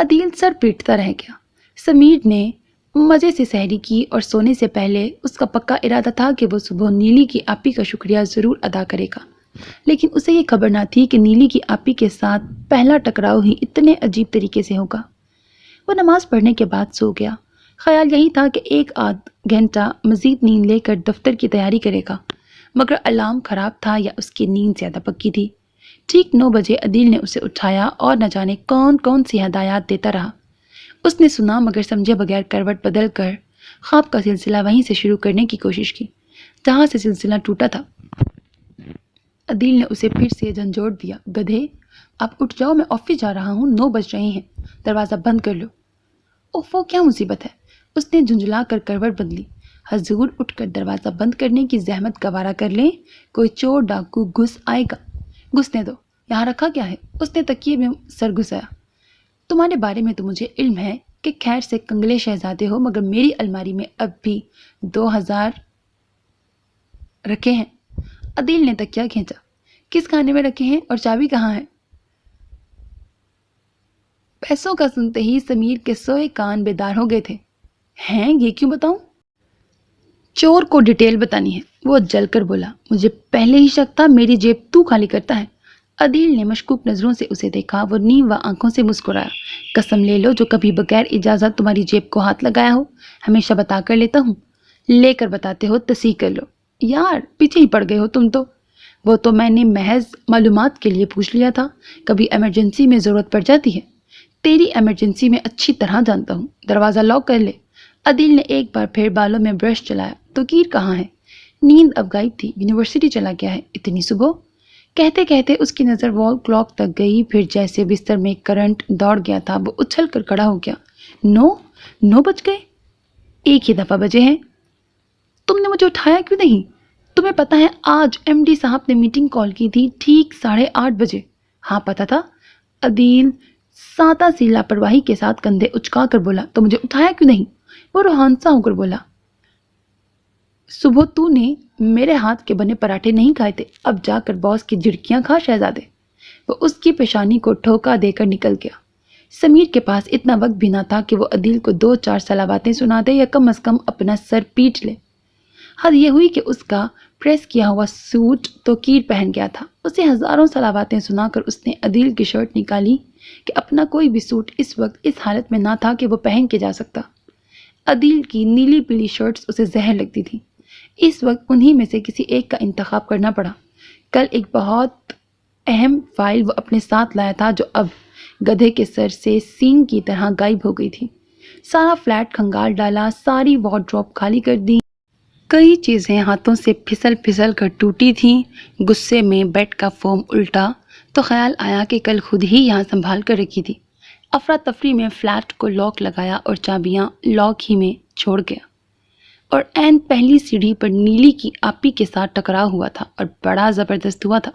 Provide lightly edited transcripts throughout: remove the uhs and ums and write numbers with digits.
عدیل سر پیٹتا رہ گیا۔ سمیر نے مزے سے سحری کی اور سونے سے پہلے اس کا پکا ارادہ تھا کہ وہ صبح نیلی کی آپی کا شکریہ ضرور ادا کرے گا، لیکن اسے یہ خبر نہ تھی کہ نیلی کی آپی کے ساتھ پہلا ٹکراؤ ہی اتنے عجیب طریقے سے ہوگا۔ وہ نماز پڑھنے کے بعد سو گیا۔ خیال یہی تھا کہ ایک آدھ گھنٹہ مزید نیند لے کر دفتر کی تیاری کرے گا، مگر الارم خراب تھا یا اس کی نیند زیادہ پکی تھی۔ ٹھیک 9 بجے عدیل نے اسے اٹھایا اور نہ جانے کون کون سی ہدایات دیتا رہا۔ اس نے سنا مگر سمجھے بغیر کروٹ بدل کر خواب کا سلسلہ وہیں سے شروع کرنے کی کوشش کی جہاں سے سلسلہ ٹوٹا تھا۔ عدیل نے اسے پھر سے جھنجھوڑ دیا۔ گدھے، آپ اٹھ جاؤ، میں آفس جا رہا ہوں، 9 بج رہے ہیں، دروازہ بند کر لو۔ اوفو، کیا مصیبت ہے؟ اس نے جھنجھلا کر کروٹ بدلی۔ حضور، اٹھ کر دروازہ بند کرنے کی زحمت گوارا کر لیں، کوئی چور ڈاکو گھس آئے گا۔ گھسنے دو، یہاں رکھا کیا ہے؟ اس نے تکیے میں سر گھسایا۔ تمہارے بارے میں تو مجھے علم ہے کہ خیر سے کنگلے شہزادے ہو، مگر میری الماری میں اب بھی 2000 رکھے ہیں۔ عدیل نے تکیہ کھینچا۔ کس خانے میں رکھے ہیں اور چابی کہاں ہے؟ پیسوں کا سنتے ہی سمیر کے سوئے کان بیدار ہو گئے تھے۔ ہیں، یہ کیوں بتاؤں؟ چور کو ڈیٹیل بتانی ہے، وہ جل کر بولا۔ مجھے پہلے ہی شک تھا، میری جیب تو خالی کرتا ہے۔ عدیل نے مشکوک نظروں سے اسے دیکھا۔ وہ نیم و آنکھوں سے مسکرایا۔ قسم لے لو جو کبھی بغیر اجازت تمہاری جیب کو ہاتھ لگایا ہو، ہمیشہ بتا کر لیتا ہوں، لے کر بتاتے ہو، تصحیح کر لو۔ یار، پیچھے ہی پڑ گئے ہو تم تو۔ وہ تو میں نے محض معلومات کے لیے پوچھ لیا تھا، کبھی ایمرجنسی میں ضرورت پڑ جاتی ہے۔ تیری ایمرجنسی میں اچھی طرح جانتا ہوں۔ دروازہ لاک کر لے۔ عدیل نے ایک بار پھر بالوں میں برش چلایا۔ تو کیر کہاں ہے؟ نیند اب غائب تھی، یونیورسٹی چلا گیا ہے اتنی صبح؟ کہتے کہتے اس کی نظر وال کلاک تک گئی، پھر جیسے بستر میں کرنٹ دوڑ گیا تھا وہ اچھل کر کھڑا ہو گیا۔ 9 بج گئے؟ ایک ہی دفعہ بجے ہیں۔ تم نے مجھے اٹھایا کیوں نہیں؟ تمہیں پتا ہے آج ایم ڈی صاحب نے میٹنگ کال کی تھی ٹھیک 8:30 بجے۔ ہاں پتا تھا۔ عدیل سادہ سی لاپرواہی کے ساتھ کندھے اچکا کر بولا۔ تو مجھے اٹھایا کیوں نہیں؟ وہ روحانسا ہو کر بولا۔ صبح تو نے میرے ہاتھ کے بنے پراٹھے نہیں کھائے تھے، اب جا کر باس کی جھڑکیاں کھا شہزادے۔ وہ اس کی پیشانی کو ٹھوکا دے کر نکل گیا۔ سمیر کے پاس اتنا وقت بھی نہ تھا کہ وہ عدیل کو 2-4 صلاباتیں سنا دے یا کم از کم اپنا سر پیٹ لے۔ حد یہ ہوئی کہ اس کا پریس کیا ہوا سوٹ تو کیر پہن گیا تھا۔ اسے ہزاروں صلاباتیں سنا کر اس نے عدیل کی شرٹ نکالی کہ اپنا کوئی بھی سوٹ اس وقت اس حالت میں نہ تھا کہ وہ پہن کے جا سکتا۔ عدیل کی نیلی پیلی شرٹس اسے زہر لگتی تھی۔ اس وقت انہی میں سے کسی ایک کا انتخاب کرنا پڑا۔ کل ایک بہت اہم فائل وہ اپنے ساتھ لایا تھا جو اب گدھے کے سر سے سینگ کی طرح غائب ہو گئی تھی۔ سارا فلیٹ کھنگال ڈالا، ساری وارڈروب خالی کر دی، کئی چیزیں ہاتھوں سے پھسل پھسل کر ٹوٹی تھیں۔ غصے میں بیڈ کا فوم الٹا تو خیال آیا کہ کل خود ہی یہاں سنبھال کر رکھی تھی۔ افراتفری میں فلیٹ کو لاک لگایا اور چابیاں لاک ہی میں چھوڑ گیا، اور عین پہلی سیڑھی پر نیلی کی آپی کے ساتھ ٹکراؤ ہوا تھا اور بڑا زبردست ہوا تھا۔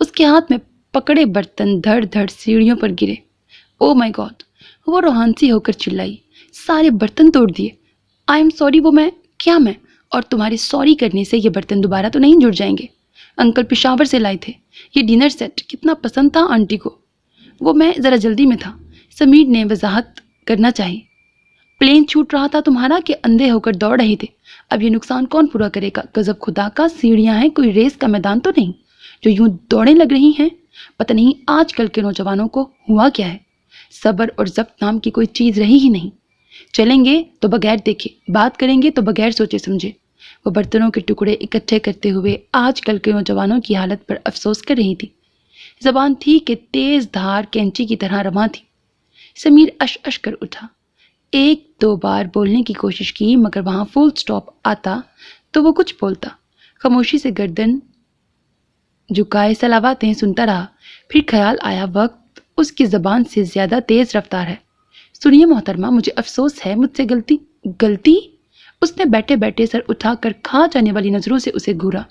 اس کے ہاتھ میں پکڑے برتن دھڑ دھڑ سیڑھیوں پر گرے۔ او مائی گاڈ! وہ روحانسی ہو کر چلائی۔ سارے برتن توڑ دیے۔ آئی ایم سوری، وہ میں کیا میں اور تمہارے سوری کرنے سے یہ برتن دوبارہ تو نہیں جڑ جائیں گے؟ انکل پشاور سے لائے تھے یہ ڈنر سیٹ، کتنا پسند تھا آنٹی کو۔ وہ میں ذرا جلدی میں تھا، سمیر نے وضاحت کرنا چاہی۔ پلین چھوٹ رہا تھا تمہارا کہ اندھے ہو کر دوڑ رہے تھے؟ اب یہ نقصان کون پورا کرے گا؟ غضب خدا کا، سیڑھیاں ہیں، کوئی ریس کا میدان تو نہیں جو یوں دوڑیں لگ رہی ہیں۔ پتہ نہیں آج کل کے نوجوانوں کو ہوا کیا ہے، صبر اور ضبط نام کی کوئی چیز رہی ہی نہیں۔ چلیں گے تو بغیر دیکھے، بات کریں گے تو بغیر سوچے سمجھے۔ وہ برتنوں کے ٹکڑے اکٹھے کرتے ہوئے آج کل کے نوجوانوں کی حالت پر افسوس کر رہی تھی۔ زبان تھی کہ تیز دھار کینچی کی طرح رواں تھی۔ سمیر اش اش کر اٹھا، 1-2 بار بولنے کی کوشش کی مگر وہاں فل سٹاپ آتا تو وہ کچھ بولتا۔ خاموشی سے گردن جھکائے صلاباتیں سنتا رہا۔ پھر خیال آیا وقت اس کی زبان سے زیادہ تیز رفتار ہے۔ سنیے محترمہ، مجھے افسوس ہے، مجھ سے غلطی؟ اس نے بیٹھے بیٹھے سر اٹھا کر کھا جانے والی نظروں سے اسے گھورا۔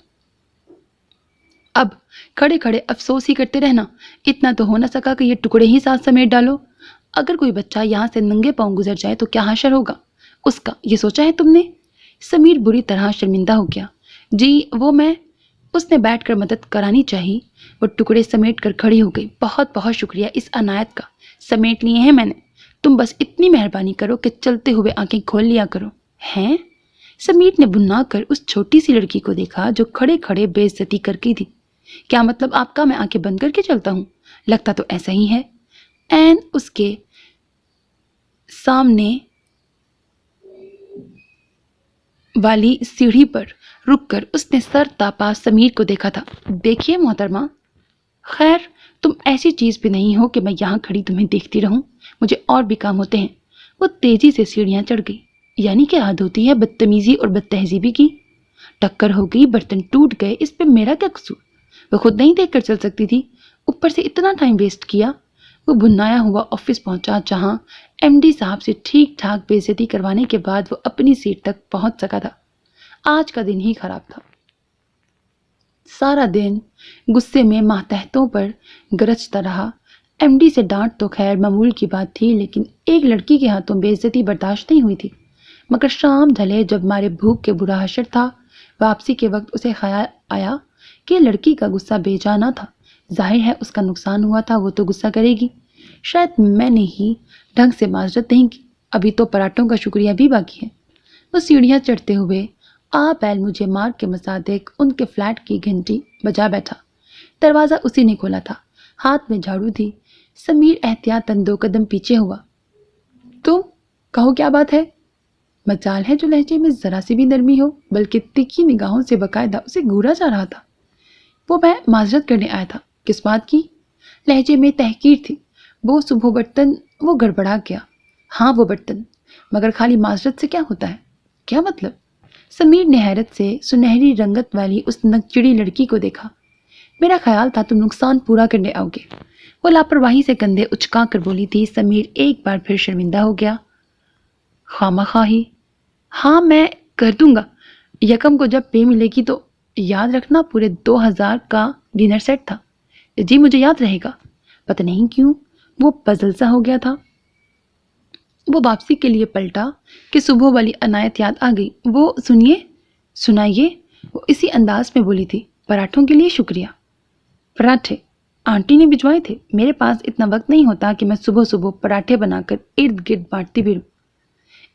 اب کھڑے کھڑے افسوس ہی کرتے رہنا، اتنا تو ہو نہ سکا کہ یہ ٹکڑے ہی ساتھ سمیٹ ڈالو؟ اگر کوئی بچہ یہاں سے ننگے پاؤں گزر جائے تو کیا حشر ہوگا اس کا، یہ سوچا ہے تم نے؟ سمیر بری طرح شرمندہ ہو گیا۔ جی وہ میں، اس نے بیٹھ کر مدد کرانی چاہی۔ وہ ٹکڑے سمیٹ کر کھڑی ہو گئی۔ بہت بہت شکریہ اس عنایت کا، سمیٹ لیے ہیں میں نے۔ تم بس اتنی مہربانی کرو کہ چلتے ہوئے آنکھیں کھول لیا کرو۔ ہیں؟ سمیر نے بھنا کر اس چھوٹی سی لڑکی کو دیکھا جو کھڑے کھڑے بے عزتی کر کی تھی۔ کیا مطلب آپ کا میں آنکھیں بند کر کے چلتا ہوں؟ لگتا تو ایسا ہی ہے۔ این اس کے سامنے والی سیڑھی پر رک کر اس نے سر تاپا سمیر کو دیکھا تھا۔ دیکھیے محترمہ، خیر تم ایسی چیز بھی نہیں ہو کہ میں یہاں کھڑی تمہیں دیکھتی رہوں، مجھے اور بھی کام ہوتے ہیں۔ وہ تیزی سے سیڑھیاں چڑھ گئی۔ یعنی کہ حد ہوتی ہے بدتمیزی اور بد تہذیبی کی۔ ٹکر ہو گئی، برتن ٹوٹ گئے، اس پہ میرا کیا قصور؟ وہ خود نہیں دیکھ کر چل سکتی تھی؟ اوپر سے اتنا ٹائم ویسٹ کیا۔ وہ بھنایا ہوا آفس پہنچا جہاں ایم ڈی صاحب سے ٹھیک ٹھاک بے عزتی کروانے کے بعد وہ اپنی سیٹ تک پہنچ سکا تھا۔ آج کا دن ہی خراب تھا۔ سارا دن غصے میں ماتحتوں پر گرجتا رہا۔ ایم ڈی سے ڈانٹ تو خیر معمول کی بات تھی، لیکن ایک لڑکی کے ہاتھوں بے عزتی برداشت نہیں ہوئی تھی۔ مگر شام ڈھلے جب مارے بھوک کے برا حشر تھا، واپسی کے وقت اسے خیال آیا کہ لڑکی کا غصہ بے جا نہ تھا۔ ظاہر ہے اس کا نقصان ہوا تھا، وہ تو غصہ کرے گی۔ شاید میں نے ہی ڈھنگ سے معذرت نہیں کی، ابھی تو پراٹھوں کا شکریہ بھی باقی ہے۔ وہ سیڑھیاں چڑھتے ہوئے بیل مجھے مار کے مصادق ان کے فلیٹ کی گھنٹی بجا بیٹھا۔ دروازہ اسی نے کھولا تھا، ہاتھ میں جھاڑو تھی۔ سمیر احتیاطاً 2 قدم پیچھے ہوا۔ تم کہو کیا بات ہے؟ مجال ہے جو لہجے میں ذرا سی بھی نرمی ہو، بلکہ تیکھی نگاہوں سے باقاعدہ اسے گھورا جا رہا تھا۔ وہ میں معذرت کرنے آیا تھا۔ کس بات کی؟ لہجے میں تحقیر تھی۔ وہ صبح برتن، وہ گڑبڑا گیا۔ ہاں وہ برتن، مگر خالی معذرت سے کیا ہوتا ہے؟ کیا مطلب؟ سمیر نے حیرت سے سنہری رنگت والی اس نکچڑی لڑکی کو دیکھا۔ میرا خیال تھا تم نقصان پورا کرنے آؤ گے۔ وہ لاپرواہی سے کندھے اچکا کر بولی تھی۔ سمیر ایک بار پھر شرمندہ ہو گیا۔ خواہی ہاں میں کر دوں گا، یکم کو جب پے ملے گی تو یاد رکھنا پورے 2000 کا ڈنر سیٹ تھا۔ جی مجھے یاد رہے گا۔ پتہ نہیں کیوں وہ پزل سا ہو گیا تھا۔ وہ واپسی کے لیے پلٹا کہ صبح والی عنایت یاد آ گئی۔ وہ سنائیے، وہ اسی انداز میں بولی تھی۔ پراٹھوں کے لیے شکریہ۔ پراٹھے آنٹی نے بھجوائے تھے، میرے پاس اتنا وقت نہیں ہوتا کہ میں صبح صبح پراٹھے بنا کر ارد گرد بانٹتی بھی رہوں۔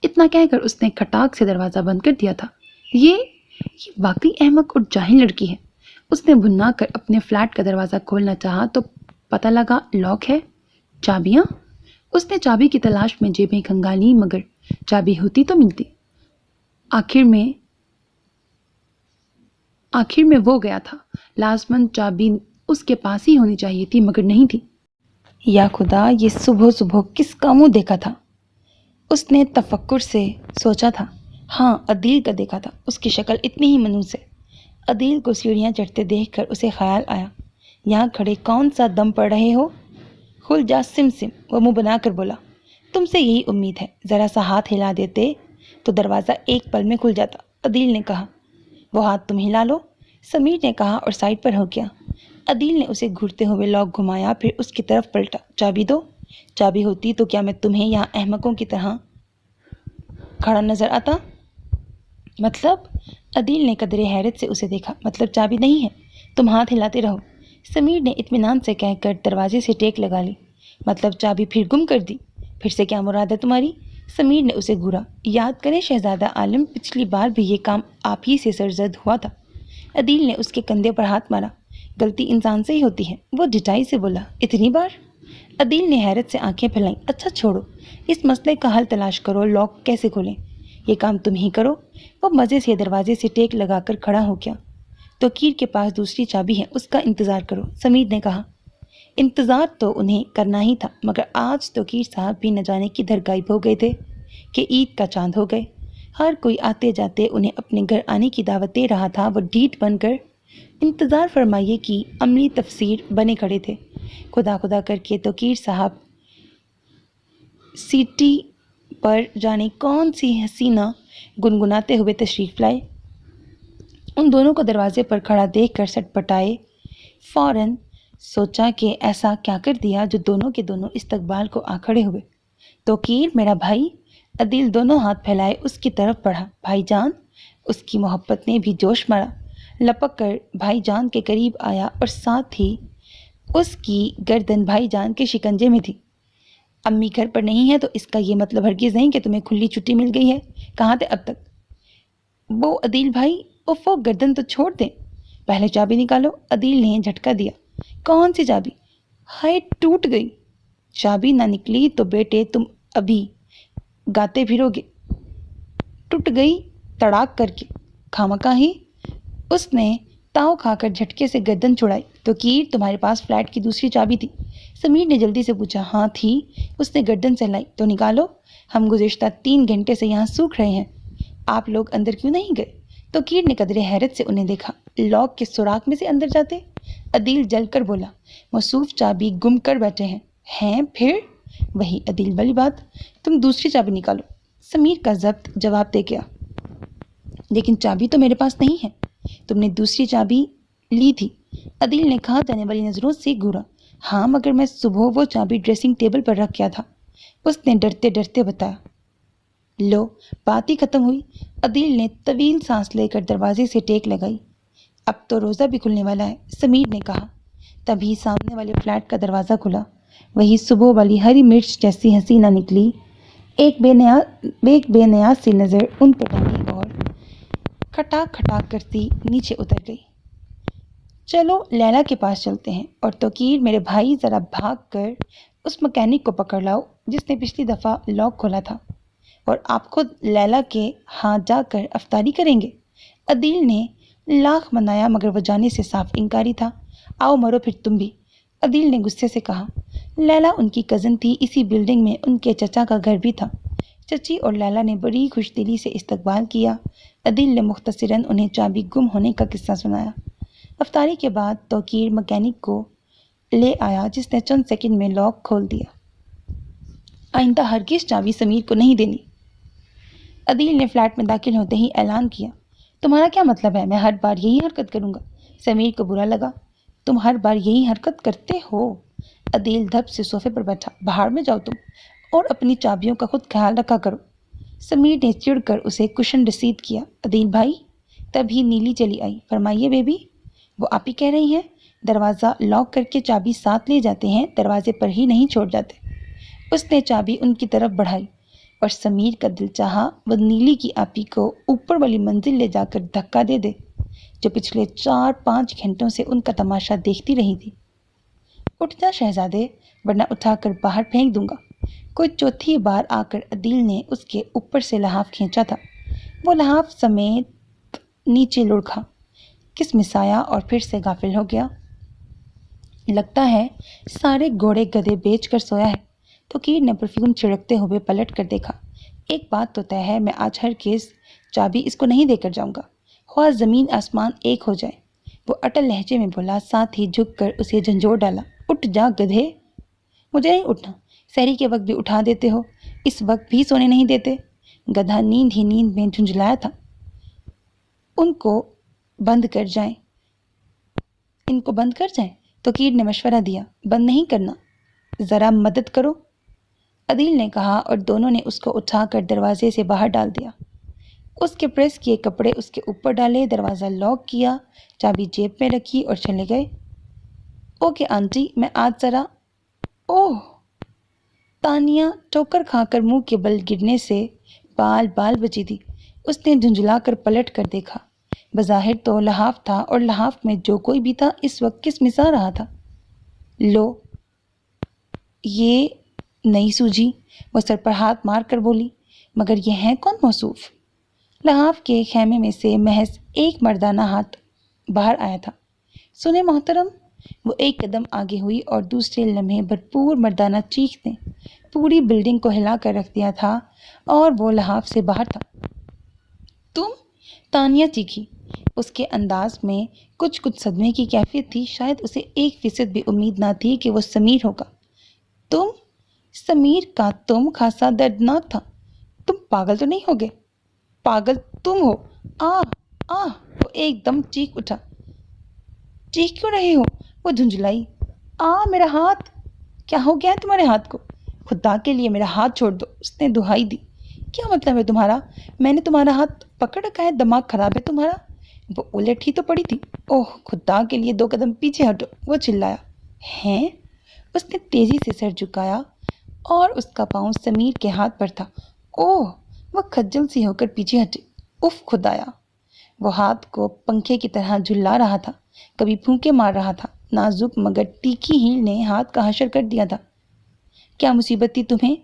اتنا کہہ کر اس نے کھٹاک سے دروازہ بند کر دیا تھا۔ یہ واقعی احمق اور جاہل لڑکی ہے۔ اس نے بھنا کر اپنے فلیٹ کا دروازہ کھولنا چاہا تو پتہ لگا لاک ہے۔ چابیاں؟ اس نے چابی کی تلاش میں جیبیں کھنگالی، مگر چابی ہوتی تو ملتی۔ آخر میں وہ گیا تھا۔ لازماً چابی اس کے پاس ہی ہونی چاہیے تھی، مگر نہیں تھی۔ یا خدا، یہ صبح صبح کس کا منہ دیکھا تھا؟ اس نے تفکر سے سوچا تھا۔ ہاں عدیل کا دیکھا تھا، اس کی شکل اتنی ہی منحوس ہے۔ عدیل کو سیڑھیاں چڑھتے دیکھ کر اسے خیال آیا، یہاں کھڑے کون سا دم پڑ رہے ہو؟ کھل جا سم، وہ منہ بنا کر بولا۔ تم سے یہی امید ہے، ذرا سا ہاتھ ہلا دیتے تو دروازہ ایک پل میں کھل جاتا، عدیل نے کہا۔ وہ ہاتھ تم ہلا لو، سمیر نے کہا اور سائڈ پر ہو گیا۔ عدیل نے اسے گھرتے ہوئے لاک گھمایا، پھر اس کی طرف پلٹا۔ چابی دو۔ چابی ہوتی تو کیا میں تمہیں یہاں احمقوں کی طرح کھڑا نظر آتا؟ مطلب؟ عدیل نے قدرے حیرت سے اسے دیکھا۔ مطلب چابی نہیں ہے، تم ہاتھ ہلاتے رہو۔ سمیر نے اطمینان سے کہہ کر دروازے سے ٹیک لگا لی۔ مطلب چابی پھر گم کر دی؟ پھر سے کیا مراد ہے تمہاری؟ سمیر نے اسے گھورا۔ یاد کریں شہزادہ عالم، پچھلی بار بھی یہ کام آپ ہی سے سرزد ہوا تھا۔ عدیل نے اس کے کندھے پر ہاتھ مارا۔ غلطی انسان سے ہی ہوتی ہے، وہ ڈٹائی سے بولا۔ اتنی بار؟ عدیل نے حیرت سے آنکھیں پھیلائیں۔ اچھا چھوڑو، اس مسئلے کا حل تلاش کرو، لاک کیسے کھولیں؟ یہ کام تم ہی کرو۔ وہ مزے سے دروازے سے ٹیک لگا کر کھڑا ہو گیا۔ توقیر کے پاس دوسری چابی ہے، اس کا انتظار کرو، سمیر نے کہا۔ انتظار تو انہیں کرنا ہی تھا، مگر آج توقیر صاحب بھی نہ جانے کدھر غائب ہو گئے تھے کہ عید کا چاند ہو گئے۔ ہر کوئی آتے جاتے انہیں اپنے گھر آنے کی دعوت دے رہا تھا۔ وہ ڈھیٹ بن کر انتظار فرمائیے کی عملی تفسیر بنے کھڑے تھے۔ خدا خدا کر کے توقیر صاحب سیٹی پر جانے کون سی حسینہ گنگناتے ہوئے تشریف لائے۔ ان دونوں کو دروازے پر کھڑا دیکھ کر سٹ پٹائے۔ فوراً سوچا کہ ایسا کیا کر دیا جو دونوں کے دونوں استقبال کو آ کھڑے ہوئے۔ توقیر میرا بھائی۔ عدیل دونوں ہاتھ پھیلائے اس کی طرف بڑھا۔ بھائی جان؟ اس کی محبت نے بھی جوش مارا، لپک کر بھائی جان کے قریب آیا اور ساتھ ہی اس کی گردن بھائی جان کے شکنجے میں تھی۔ امی گھر پر نہیں ہے تو اس کا یہ مطلب ہرگز نہیں کہ تمہیں کھلی چھٹی مل گئی ہے. کہاں تھے اب تک؟ وہ عدیل بھائی، اوفو گردن تو چھوڑ دیں. پہلے چابی نکالو. عدیل نے جھٹکا دیا. کون سی چابی؟ ہائے ٹوٹ گئی. چابی نہ نکلی تو بیٹے تم ابھی گاتے پھرو گے. ٹوٹ گئی تڑاک کر کے. خامخواہ ہی. اس نے تاؤ کھا کر جھٹکے سے گردن چھڑائی. تو کیر تمہارے پاس فلیٹ کی دوسری چابی تھی؟ سمیر نے جلدی سے پوچھا. ہاں تھی. اس نے گردن سہلائی. تو نکالو. ہم گزشتہ 3 گھنٹے سے یہاں سوکھ رہے ہیں. آپ لوگ اندر کیوں نہیں گئے؟ تو کیر نے قدرے حیرت سے انہیں دیکھا. لاک کے سوراخ میں سے اندر جاتے؟ عدیل جل کر بولا. موصوف چابی گم کر بیٹھے ہیں. ہیں پھر؟ وہی عدیل والی بات. تم دوسری چابی نکالو. سمیر کا ضبط جواب دے گیا. لیکن چابی تو میرے پاس نہیں ہے. تم نے دوسری چابی لی تھی. عدیل نے کھا جانے والی نظروں سے گھورا. ہاں مگر میں صبح وہ چابی ڈریسنگ ٹیبل پر رکھ گیا تھا. اس نے ڈرتے ڈرتے بتایا. لو بات ہی ختم ہوئی. عدیل نے طویل سانس لے کر دروازے سے ٹیک لگائی. اب تو روزہ بھی کھلنے والا ہے، سمیر نے کہا. تبھی سامنے والے فلیٹ کا دروازہ کھلا. وہی صبح والی ہری مرچ جیسی حسینہ نکلی. ایک بے نیاز سی نظر ان پہ ڈالی اور کھٹاک کھٹاک کرتی نیچے اتر گئی. چلو لیلا کے پاس چلتے ہیں. اور توقیر میرے بھائی ذرا بھاگ کر اس مکینک کو پکڑ لاؤ جس نے پچھلی دفعہ لاک کھولا تھا. اور آپ خود لیلا کے ہاں جا کر افطاری کریں گے؟ عدیل نے لاکھ منایا مگر وہ جانے سے صاف انکاری تھا. آؤ مرو پھر تم بھی. عدیل نے غصے سے کہا. لیلا ان کی کزن تھی. اسی بلڈنگ میں ان کے چچا کا گھر بھی تھا. چچی اور لیلا نے بڑی خوش دلی سے استقبال کیا. عدیل نے مختصراً انہیں چابی گم ہونے کا قصہ سنایا. افطاری کے بعد توقیر مکینک کو لے آیا جس نے چند سیکنڈ میں لاک کھول دیا. آئندہ ہرگز چابی سمیر کو نہیں دینی. عدیل نے فلیٹ میں داخل ہوتے ہی اعلان کیا. تمہارا کیا مطلب ہے؟ میں ہر بار یہی حرکت کروں گا. سمیر کو برا لگا. تم ہر بار یہی حرکت کرتے ہو. عدیل دھپ سے صوفے پر بیٹھا. باہر میں جاؤ تم اور اپنی چابیوں کا خود خیال رکھا کرو. سمیر نے چڑ کر اسے کشن رسید کیا. عدیل بھائی. تبھی نیلی چلی آئی. فرمائیے بیبی. وہ آپ ہی کہہ رہی ہیں دروازہ لاک کر کے چابی ساتھ لے جاتے ہیں، دروازے پر ہی نہیں چھوڑ جاتے. اس نے چابی ان کی طرف بڑھائی اور سمیر کا دل چاہا وہ نیلی کی آپی کو اوپر والی منزل لے جا کر دھکا دے دے جو پچھلے 4-5 گھنٹوں سے ان کا تماشا دیکھتی رہی تھی. اٹھ جا شہزادے ورنہ اٹھا کر باہر پھینک دوں گا. کوئی چوتھی بار آ کر عدیل نے اس کے اوپر سے لحاف کھینچا تھا. وہ لحاف سمیت نیچے لڑکھا، کس مسایا اور پھر سے غافل ہو گیا. لگتا ہے سارے گھوڑے گدھے بیچ کر سویا ہے. تو کیر نے پرفیوم چھڑکتے ہوئے پلٹ کر دیکھا. ایک بات تو طے ہے، میں آج ہرگز چابی اس کو نہیں دے کر جاؤں گا، خواہ زمین آسمان ایک ہو جائے. وہ اٹل لہجے میں بولا، ساتھ ہی جھک کر اسے جھنجھوڑ ڈالا. اٹھ جا گدھے. مجھے نہیں اٹھنا. سحری کے وقت بھی اٹھا دیتے ہو، اس وقت بھی سونے نہیں دیتے. گدھا نیند ہی نیند میں جھنجھلایا تھا. ان کو بند کر جائیں. تو کیر نے مشورہ دیا. بند نہیں کرنا، ذرا مدد کرو. عدیل نے کہا اور دونوں نے اس کو اٹھا کر دروازے سے باہر ڈال دیا. اس کے پریس کیے کپڑے اس کے اوپر ڈالے، دروازہ لاک کیا، چابی جیب میں رکھی اور چلے گئے. اوکے آنٹی میں آج ذرا. اوہ. تانیہ ٹھوکر کھا کر منہ کے بل گرنے سے بال بچی تھی. اس نے جھنجھلا کر پلٹ کر دیکھا. بظاہر تو لحاف تھا اور لحاف میں جو کوئی بھی تھا اس وقت کس مسا رہا تھا. لو یہ نہیں سوجھی. وہ سر پر ہاتھ مار کر بولی. مگر یہ ہیں کون موصوف؟ لحاف کے خیمے میں سے محض ایک مردانہ ہاتھ باہر آیا تھا. سنیں محترم. وہ ایک قدم آگے ہوئی اور دوسرے لمحے بھرپور مردانہ چیخ نے پوری بلڈنگ کو ہلا کر رکھ دیا تھا اور وہ لحاف سے باہر تھا. تم؟ تانیہ چیخی. اس کے انداز میں کچھ صدمے کی کیفیت تھی. شاید اسے 1% بھی امید نہ تھی کہ وہ سمیر ہوگا. تم؟ سمیر کا تم خاصا دردناک تھا. تم پاگل تو نہیں ہوگے؟ پاگل تم ہو. وہ ایک دم چیخ اٹھا. چیخ کیوں رہے ہو؟ وہ جھنجھلائی. میرا ہاتھ. کیا ہو گیا ہے تمہارے ہاتھ کو؟ خدا کے لیے میرا ہاتھ چھوڑ دو. اس نے دہائی دی. کیا مطلب ہے تمہارا؟ میں نے تمہارا ہاتھ پکڑ رکھا ہے؟ دماغ خراب ہے تمہارا؟ وہ الٹ ہی تو پڑی تھی. اوہ خدا کے لیے 2 قدم پیچھے ہٹو. وہ چلایا. ہیں؟ اس نے تیزی سے سر جھکایا اور اس کا پاؤں سمیر کے ہاتھ پر تھا۔ اوہ! وہ کھجل سی ہو کر پیچھے ہٹی۔ اف خدایا! وہ ہاتھ کو پنکھے کی طرح جھلا رہا تھا، کبھی پھونکے مار رہا تھا۔ نازک مگر تیکھی ہیل نے ہاتھ کا حشر کر دیا تھا۔ کیا مصیبت تھی تمہیں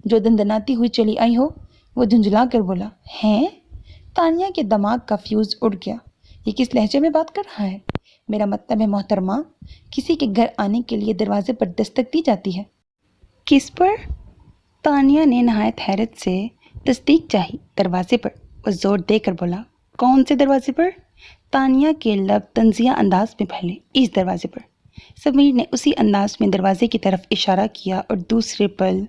جو دندناتی ہوئی چلی آئی ہو؟ وہ جھنجھلا کر بولا۔ ہیں؟ تانیہ کے دماغ کا فیوز اڑ گیا۔ یہ کس لہجے میں بات کر رہا ہے؟ میرا مطلب ہے محترمہ، کسی کے گھر آنے کے لیے دروازے پر دستک دی جاتی ہے۔ کس پر؟ تانیہ نے نہایت حیرت سے تصدیق چاہی۔ دروازے پر، وہ زور دے کر بولا۔ کون سے دروازے پر؟ تانیہ کے لب طنزیہ انداز میں پھیلے۔ اس دروازے پر۔ سمیر نے اسی انداز میں دروازے کی طرف اشارہ کیا اور دوسرے پل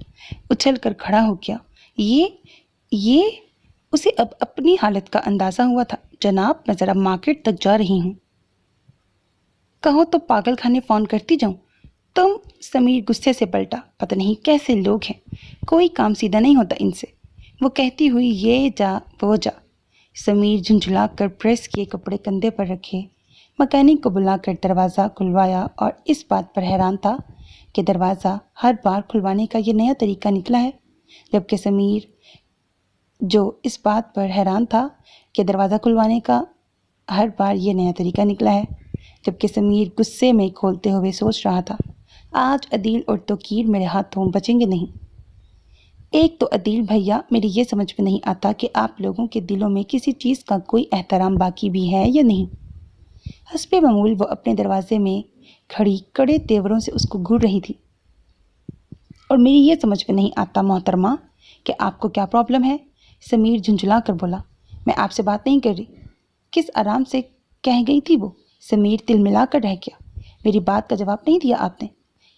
اچھل کر کھڑا ہو گیا۔ یہ اسے اب اپنی حالت کا اندازہ ہوا تھا۔ جناب، میں ذرا مارکیٹ تک جا رہی ہوں۔ کہو تو پاگل خانے فون کرتی جاؤں؟ تم؟ سمیر غصے سے پلٹا۔ پتہ نہیں کیسے لوگ ہیں، کوئی کام سیدھا نہیں ہوتا ان سے۔ وہ کہتی ہوئی یہ جا وہ جا۔ سمیر جھنجھلا کر پریس کیے کپڑے کندھے پر رکھے، مکینک کو بلا کر دروازہ کھلوایا اور اس بات پر حیران تھا کہ دروازہ ہر بار کھلوانے کا یہ نیا طریقہ نکلا ہے، جبکہ سمیر جو اس بات پر حیران تھا کہ دروازہ کھلوانے کا ہر بار یہ نیا طریقہ نکلا ہے، جبکہ سمیر غصے میں کھولتے ہوئے سوچ رہا تھا، آج عدیل اور توقیر میرے ہاتھوں بچیں گے نہیں۔ ایک تو عدیل بھیا، میری یہ سمجھ میں نہیں آتا کہ آپ لوگوں کے دلوں میں کسی چیز کا کوئی احترام باقی بھی ہے یا نہیں۔ حسب معمول وہ اپنے دروازے میں کھڑی کڑے تیوروں سے اس کو گھور رہی تھی۔ اور میری یہ سمجھ میں نہیں آتا محترمہ کہ آپ کو کیا پرابلم ہے؟ سمیر جھنجھلا کر بولا۔ میں آپ سے بات نہیں کر رہی۔ کس آرام سے کہہ گئی تھی وہ؟ سمیر تل ملا کر رہ گیا۔ میری بات کا جواب نہیں دیا آپ نے۔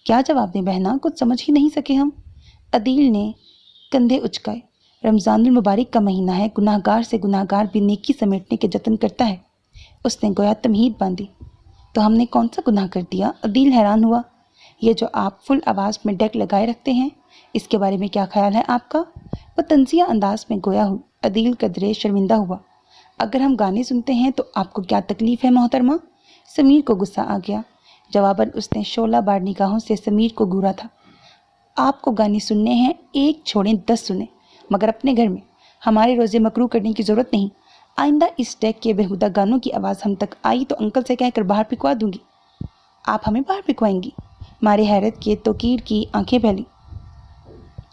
کیا جواب دیں بہنا، کچھ سمجھ ہی نہیں سکے ہم۔ عدیل نے کندھے اچکائے۔ رمضان المبارک کا مہینہ ہے، گناہ گار سے گناہ گار بھی نیکی سمیٹنے کے جتن کرتا ہے۔ اس نے گویا تمہید باندھی۔ تو ہم نے کون سا گناہ کر دیا؟ عدیل حیران ہوا۔ یہ جو آپ فل آواز میں ڈیک لگائے رکھتے ہیں، اس کے بارے میں کیا خیال ہے آپ کا؟ وہ طنزیہ انداز میں گویا ہوئی۔ عدیل قدرے شرمندہ ہوا۔ اگر ہم گانے سنتے ہیں تو آپ کو کیا تکلیف ہے محترمہ؟ سمیر کو غصہ آ گیا۔ جواباً اس نے شعلہ بار نگاہوں سے سمیر کو گھورا تھا۔ آپ کو گانے سننے ہیں، ایک چھوڑیں 10 سنیں، مگر اپنے گھر میں۔ ہمارے روزے مکروہ کرنے کی ضرورت نہیں۔ آئندہ اس ڈیک کے بےہودہ گانوں کی آواز ہم تک آئی تو انکل سے کہہ کر باہر پھنکوا دوں گی۔ آپ ہمیں باہر پھنکوائیں گی؟ مارے حیرت کے توقیر کی آنکھیں پھیلی۔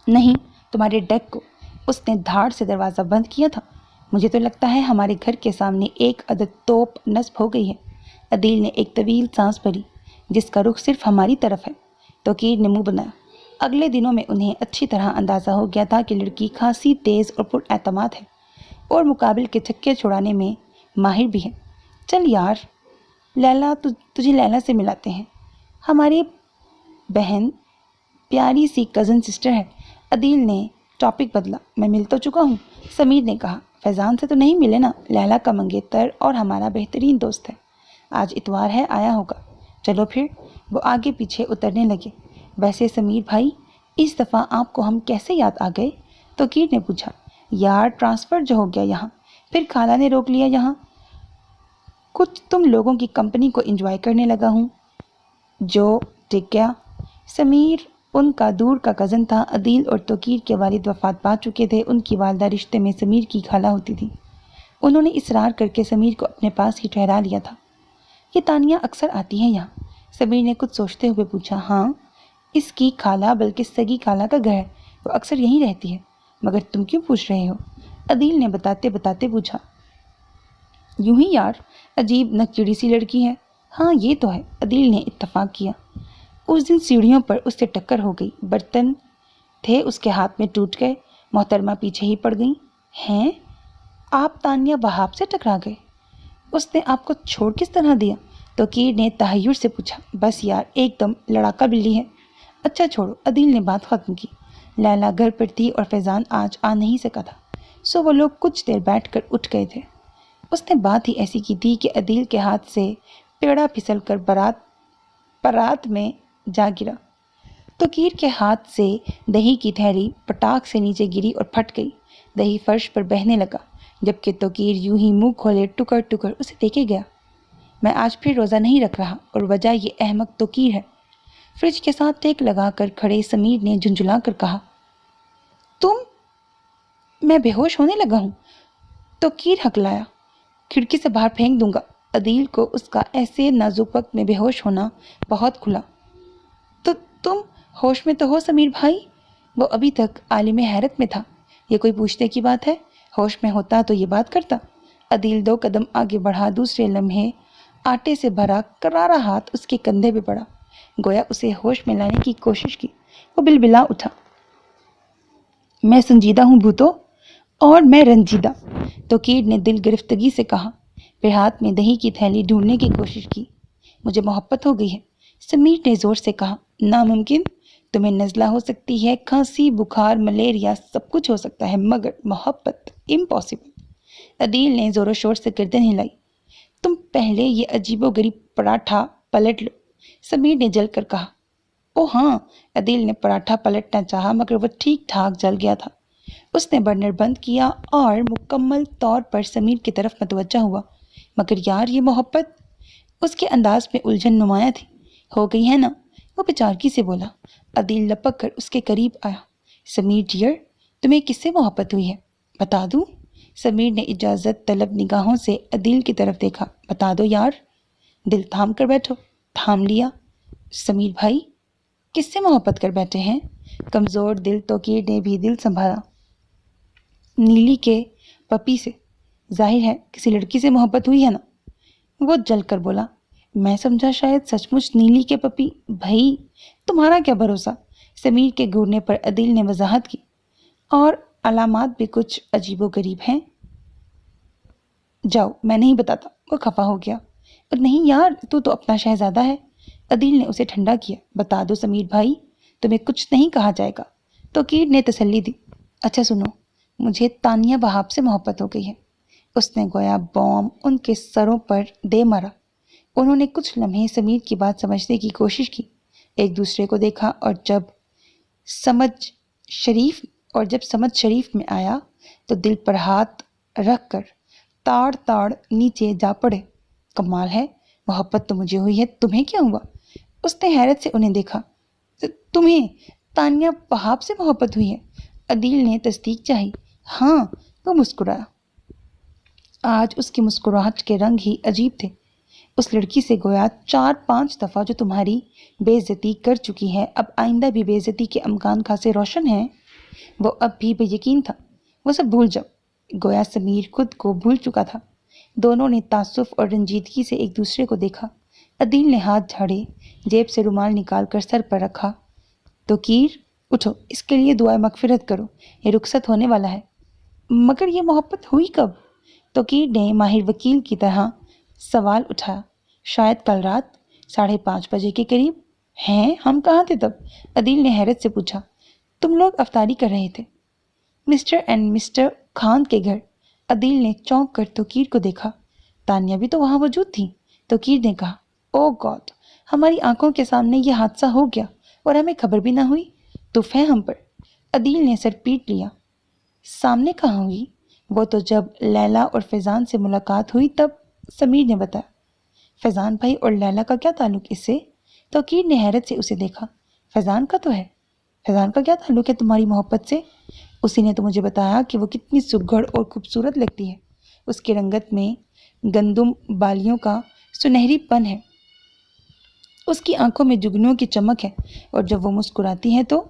نہیں، تمہارے ڈیک کو۔ اس نے دھاڑ سے دروازہ بند کیا تھا۔ مجھے تو لگتا ہے ہمارے گھر کے سامنے ایک عدد توپ نصب ہو گئی ہے۔ عدیل نے ایک طویل سانس بھری، جس کا رخ صرف ہماری طرف ہے۔ توقیر نے منہ بنایا۔ اگلے دنوں میں انہیں اچھی طرح اندازہ ہو گیا تھا کہ لڑکی خاصی تیز اور پر اعتماد ہے اور مقابل کے چھکے چھڑانے میں ماہر بھی ہے۔ چل یار لیلا، تجھے لیلا سے ملاتے ہیں، ہماری بہن پیاری سی کزن سسٹر ہے۔ عدیل نے ٹاپک بدلا۔ میں مل تو چکا ہوں، سمیر نے کہا۔ فیضان سے تو نہیں ملے نا؟ لیلا کا منگیتر اور ہمارا بہترین دوست ہے۔ آج اتوار ہے، آیا ہوگا۔ چلو پھر۔ وہ آگے پیچھے اترنے لگے۔ ویسے سمیر بھائی، اس دفعہ آپ کو ہم کیسے یاد آ گئے؟ توقیر نے پوچھا۔ یار ٹرانسفر جو ہو گیا یہاں، پھر خالہ نے روک لیا یہاں، کچھ تم لوگوں کی کمپنی کو انجوائے کرنے لگا ہوں۔ جو ٹک گیا۔ سمیر ان کا دور کا کزن تھا۔ عدیل اور توقیر کے والد وفات پا چکے تھے۔ ان کی والدہ رشتے میں سمیر کی خالہ ہوتی تھی۔ انہوں نے اصرار کر کے سمیر کو اپنے پاس ہی ٹھہرا لیا تھا۔ یہ تانیہ اکثر آتی ہے یہاں؟ سمیر نے کچھ سوچتے ہوئے پوچھا۔ ہاں، اس کی خالہ بلکہ سگی خالہ کا گھر ہے، وہ اکثر یہیں رہتی ہے۔ مگر تم کیوں پوچھ رہے ہو؟ عدیل نے بتاتے بتاتے پوچھا۔ یوں ہی یار، عجیب نکچڑی سی لڑکی ہے۔ ہاں یہ تو ہے، عدیل نے اتفاق کیا۔ اس دن سیڑھیوں پر اس سے ٹکر ہو گئی، برتن تھے اس کے ہاتھ میں ٹوٹ گئے، محترمہ پیچھے ہی پڑ گئیں۔ ہیں؟ آپ تانیہ وہاب سے ٹکرا گئے؟ اس نے آپ کو چھوڑ کس طرح دیا؟ توقیر نے تحیر سے پوچھا۔ بس یار، ایک دم لڑاکا بلی ہے۔ اچھا چھوڑو، عدیل نے بات ختم کی۔ لیلا گھر پر تھی اور فیضان آج آ نہیں سکا تھا، سو وہ لوگ کچھ دیر بیٹھ کر اٹھ گئے تھے۔ اس نے بات ہی ایسی کی تھی کہ عدیل کے ہاتھ سے پیڑا پھسل کر پرات میں جا گرا۔ توقیر کے ہاتھ سے دہی کی تھیلی پٹاخ سے نیچے گری اور پھٹ گئی۔ دہی فرش پر بہنے لگا، جبکہ توقیر یوں ہی منہ کھولے ٹکر ٹکر اسے دیکھے گیا۔ میں آج پھر روزہ نہیں رکھ رہا، اور وجہ یہ احمق توقیر ہے۔ فریج کے ساتھ ٹیک لگا کر کھڑے سمیر نے جھنجھلا کر کہا، تم؟ میں بے ہوش ہونے لگا ہوں۔ توقیر ہکلایا، کھڑکی سے باہر پھینک دوں گا۔ عدیل کو اس کا ایسے نازک وقت میں بے ہوش ہونا بہت کھلا۔ تو تم ہوش میں تو ہو سمیر بھائی؟ وہ ابھی تک عالم حیرت میں تھا۔ یہ کوئی پوچھنے کی بات ہے؟ ہوش میں ہوتا تو یہ بات کرتا؟ عدیل 2 قدم آگے بڑھا، دوسرے لمحے آٹے سے بھرا کرارا ہاتھ اس کے کندھے پہ پڑا، گویا اسے ہوش میں لانے کی کوشش کی۔ وہ بلبلا اٹھا، میں سنجیدہ ہوں بھوتو، اور میں رنجیدہ، توقیر نے دل گرفتگی سے کہا، پھر ہاتھ میں دہی کی تھیلی ڈھونڈنے کی کوشش کی۔ مجھے محبت ہو گئی ہے، سمیر نے زور سے کہا۔ ناممکن، تمہیں نزلہ ہو سکتی ہے، کھانسی، بخار، ملیریا، سب کچھ ہو سکتا ہے، مگر محبت امپاسبل۔ عدیل نے زور و شور سے گردن ہلائی۔ تم پہلے یہ عجیب و غریب پراٹھا پلٹ لو، سمیر نے جل کر کہا۔ او ہاں، عدیل نے پراٹھا پلٹنا چاہا مگر وہ ٹھیک ٹھاک جل گیا تھا۔ اس نے برنر بند کیا اور مکمل طور پر سمیر کی طرف متوجہ ہوا۔ مگر یار، یہ محبت؟ اس کے انداز میں الجھن نمایاں تھی۔ ہو گئی ہے نا؟ وہ بچارگی سے بولا۔ عدیل لپک کر اس کے قریب آیا۔ سمیر ڈیئر، تمہیں کس سے محبت ہوئی ہے؟ بتا دوں؟ سمیر نے اجازت طلب نگاہوں سے عدیل کی طرف دیکھا۔ بتا دو یار۔ دل تھام کر بیٹھو۔ تھام لیا۔ سمیر بھائی، کس سے محبت کر بیٹھے ہیں؟ کمزور دل توقیر نے بھی دل سنبھالا۔ نیلی کے پپی سے۔ ظاہر ہے کسی لڑکی سے محبت ہوئی ہے نا؟ وہ جل کر بولا۔ میں سمجھا شاید سچ مچ نیلی کے پپی۔ بھائی، تمہارا کیا بھروسہ؟ سمیر کے گھورنے پر عدیل نے وضاحت کی۔ اور علامات بھی کچھ عجیب و غریب ہیں۔ جاؤ، میں نہیں بتاتا۔ وہ خفا ہو گیا۔ اور نہیں یار، تو اپنا شہزادہ ہے۔ عدیل نے اسے ٹھنڈا کیا۔ بتا دو سمیر بھائی، تمہیں کچھ نہیں کہا جائے گا۔ توقیر نے تسلی دی۔ اچھا سنو، مجھے تانیہ بہاب سے محبت ہو گئی ہے۔ اس نے گویا بوم ان کے سروں پر دے مارا۔ انہوں نے کچھ لمحے سمیر کی بات سمجھنے کی کوشش کی، ایک دوسرے کو دیکھا، اور جب سمجھ شریف میں آیا تو دل پر ہاتھ رکھ کر تاڑ تاڑ نیچے جا پڑے۔ کمال ہے، محبت تو مجھے ہوئی ہے، تمہیں کیا ہوا؟ اس نے حیرت سے انہیں دیکھا۔ تمہیں تانیہ بہاب سے محبت ہوئی ہے؟ عدیل نے تصدیق چاہی۔ ہاں، وہ مسکرایا۔ آج اس کی مسکراہٹ کے رنگ ہی عجیب تھے۔ اس لڑکی سے گویا 4-5 دفعہ جو تمہاری بے عزتی کر چکی ہے، اب آئندہ بھی بے عزتی کے امکان خاصے روشن ہیں۔ وہ اب بھی بے یقین تھا۔ وہ سب بھول جاؤ۔ گویا سمیر خود کو بھول چکا تھا۔ دونوں نے تعصب اور رنجیدگی سے ایک دوسرے کو دیکھا۔ عدیل نے ہاتھ جھاڑے، جیب سے رومال نکال کر سر پر رکھا۔ توقیر، اٹھو، اس کے لیے دعائے مغفرت کرو، یہ رخصت ہونے والا ہے۔ مگر یہ محبت ہوئی کب؟ توقیر نے ماہر وکیل کی طرح سوال اٹھایا۔ شاید کل رات 5:30 بجے کے قریب۔ ہیں؟ ہم کہاں تھے تب؟ عدیل نے حیرت سے پوچھا۔ تم لوگ افطاری کر رہے تھے، مسٹر اینڈ مسٹر خان کے گھر۔ عدیل نے چونک کر توقیر کو دیکھا۔ تانیہ بھی تو وہاں موجود تھی۔ توقیر نے کہا، او گاڈ، ہماری آنکھوں کے سامنے یہ حادثہ ہو گیا اور ہمیں خبر بھی نہ ہوئی۔ تف ہے ہم پر۔ عدیل نے سر پیٹ لیا۔ سامنے کہاں ہوئی؟ وہ تو جب لیلا اور فیضان سے ملاقات ہوئی تب، سمیر نے بتایا۔ فیضان بھائی اور لیلا کا کیا تعلق اس سے؟ توقیر نے حیرت سے اسے دیکھا۔ فیضان کا تو ہے۔ فیضان کا کیا تعلق ہے تمہاری محبت سے؟ اسی نے تو مجھے بتایا کہ وہ کتنی سگڑ اور خوبصورت لگتی ہے۔ اس کی رنگت میں گندم بالیوں کا سنہری پن ہے، اس کی آنکھوں میں جگنوں کی چمک ہے، اور جب وہ مسکراتی ہے تو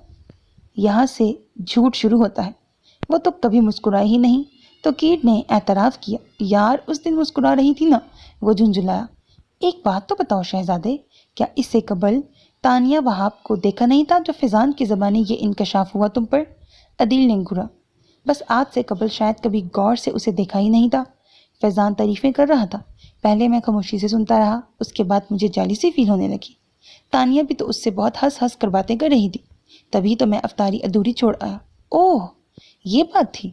یہاں سے جھوٹ شروع ہوتا ہے۔ وہ تو کبھی مسکرائی ہی نہیں۔ توقیر نے اعتراف کیا۔ یار، اس دن مسکرا رہی تھی نا؟ وہ جھنجھلایا۔ ایک بات تو بتاؤ شہزادے، کیا اس سے قبل تانیہ بہاب کو دیکھا نہیں تھا جو فیضان کی زبانی یہ انکشاف ہوا تم پر؟ عدیل نے گھورا۔ بس آج سے قبل شاید کبھی غور سے اسے دیکھا ہی نہیں تھا۔ فیضان تعریفیں کر رہا تھا، پہلے میں خاموشی سے سنتا رہا، اس کے بعد مجھے جالی سی فیل ہونے لگی۔ تانیہ بھی تو اس سے بہت ہنس ہنس کر باتیں کر رہی تھی، تبھی تو میں افطاری ادھوری چھوڑ آیا۔ اوہ، یہ بات تھی۔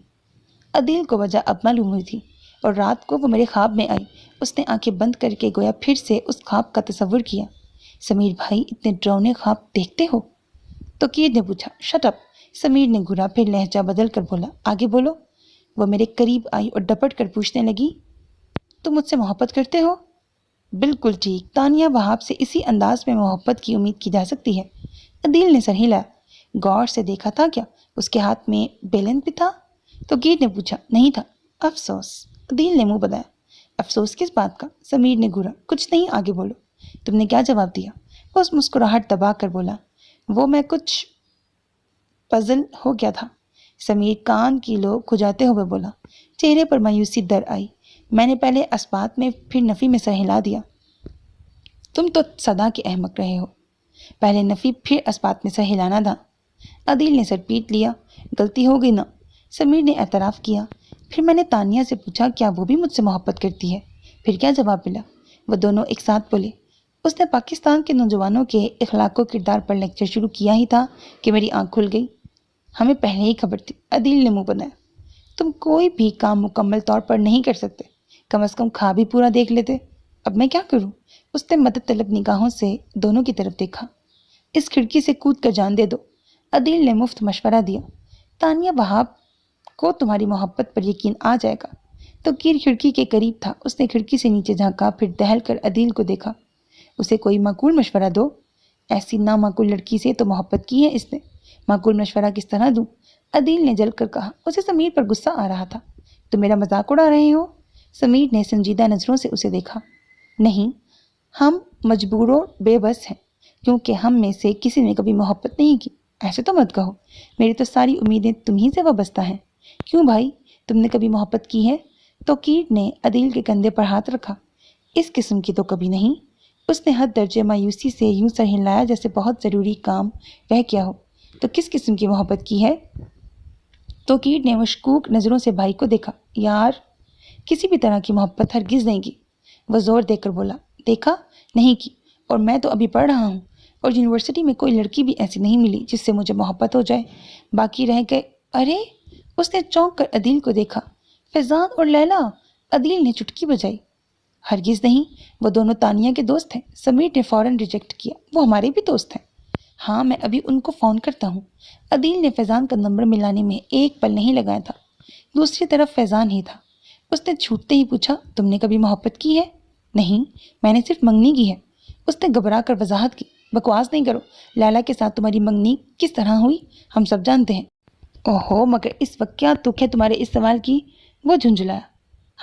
عدیل کو وجہ اب معلوم ہوئی تھی، اور رات کو وہ میرے خواب میں آئی۔ اس نے آنکھیں بند کر کے گویا پھر سے اس خواب کا تصور کیا۔ سمیر بھائی، اتنے ڈراؤنے خواب دیکھتے ہو؟ توقیر نے پوچھا۔ شٹ اپ، سمیر نے گھورا، پھر لہجہ بدل کر بولا۔ آگے بولو۔ وہ میرے قریب آئی اور ڈپٹ کر پوچھنے لگی، تم مجھ سے محبت کرتے ہو؟ بالکل ٹھیک، تانیہ وہاب سے اسی انداز میں محبت کی امید کی جا سکتی ہے۔ عدیل نے سر ہلایا۔ غور سے دیکھا تھا کیا؟ اس کے ہاتھ میں بیلن بھی تھا؟ توقیر نے پوچھا۔ نہیں تھا۔ افسوس، عدیل نے منہ بنایا۔ افسوس کس بات کا؟ سمیر نے گھورا۔ کچھ نہیں، آگے بولو۔ تم نے کیا جواب دیا؟ وہ اس مسکراہٹ دبا کر بولا۔ وہ میں کچھ پزل ہو گیا تھا۔ سمیر کان کی لو کھجاتے ہوئے بولا۔ چہرے پر مایوسی در آئی۔ میں نے پہلے اثبات میں پھر نفی میں سر ہلا دیا۔ تم تو سدا کے احمق رہے ہو۔ پہلے نفی پھر اثبات میں سر ہلانا تھا۔ عدیل نے سر پیٹ لیا۔ غلطی ہو گئی نا؟ سمیر نے اعتراف کیا۔ پھر میں نے تانیہ سے پوچھا کیا وہ بھی مجھ سے محبت کرتی ہے؟ پھر کیا جواب ملا؟ وہ دونوں ایک ساتھ بولے۔ اس نے پاکستان کے نوجوانوں کے اخلاق و کردار پر لیکچر شروع کیا ہی تھا کہ میری آنکھ کھل گئی۔ ہمیں پہلے ہی خبر تھی، عدیل نے منہ بنایا۔ تم کوئی بھی کام مکمل طور پر نہیں کر سکتے، کم از کم کھا بھی پورا دیکھ لیتے۔ اب میں کیا کروں؟ اس نے مدد طلب نگاہوں سے دونوں کی طرف دیکھا۔ اس کھڑکی سے کود کر جان دے دو، عدیل نے مفت مشورہ دیا۔ تانیہ وہاب کو تمہاری محبت پر یقین آ جائے گا۔ توقیر کھڑکی کے قریب تھا۔ اس نے کھڑکی سے نیچے جھانکا، پھر دہل کر عدیل کو دیکھا۔ اسے کوئی معقول مشورہ دو۔ ایسی نامعقول لڑکی سے تو محبت کی ہے اس نے، معقول مشورہ کس طرح دوں؟ عدیل نے جل کر کہا۔ اسے سمیر پر غصہ آ رہا تھا۔ تم میرا مذاق اڑا رہے ہو؟ سمیر نے سنجیدہ نظروں سے اسے دیکھا۔ نہیں، ہم مجبور و بے بس ہیں، کیونکہ ہم میں سے کسی نے کبھی محبت نہیں کی۔ ایسے تو مت کہو، میری تو ساری امیدیں تمہیں سے وابستہ ہیں۔ کیوں بھائی، تم نے کبھی محبت کی ہے؟ توقیر نے عدیل کے کندھے پر ہاتھ رکھا۔ اس قسم کی تو کبھی نہیں۔ اس نے حد درجے مایوسی سے یوں سر ہلایا جیسے بہت ضروری کام رہ گیا ہو۔ تو کس قسم کی محبت کی ہے؟ توقیر نے مشکوک نظروں سے بھائی کو دیکھا۔ یار، کسی بھی طرح کی محبت ہرگز نہیں کی، وہ زور دے کر بولا۔ دیکھا، نہیں کی، اور میں تو ابھی پڑھ رہا ہوں، اور یونیورسٹی میں کوئی لڑکی بھی ایسی نہیں ملی جس سے مجھے محبت ہو جائے۔ باقی رہ گئے۔ ارے، اس نے چونک کر عدیل کو دیکھا۔ فیضان اور لیلا، عدیل نے چٹکی بجائی۔ ہرگز نہیں، وہ دونوں تانیہ کے دوست ہیں۔ سمیر نے فوراً ریجیکٹ کیا۔ وہ ہمارے بھی دوست ہیں۔ ہاں، میں ابھی ان کو فون کرتا ہوں۔ عدیل نے فیضان کا نمبر ملانے میں ایک پل نہیں لگایا تھا۔ دوسری طرف فیضان ہی تھا۔ اس نے چھوٹتے ہی پوچھا، تم نے کبھی محبت کی ہے؟ نہیں، میں نے صرف منگنی کی ہے۔ اس نے گھبرا کر وضاحت کی۔ بکواس نہیں کرو، لیلا کے ساتھ تمہاری منگنی کس طرح ہوئی ہم سب جانتے ہیں۔ اوہو، مگر اس وقت کیا تک ہے تمہارے اس سوال کی؟ وہ جھنجھلایا۔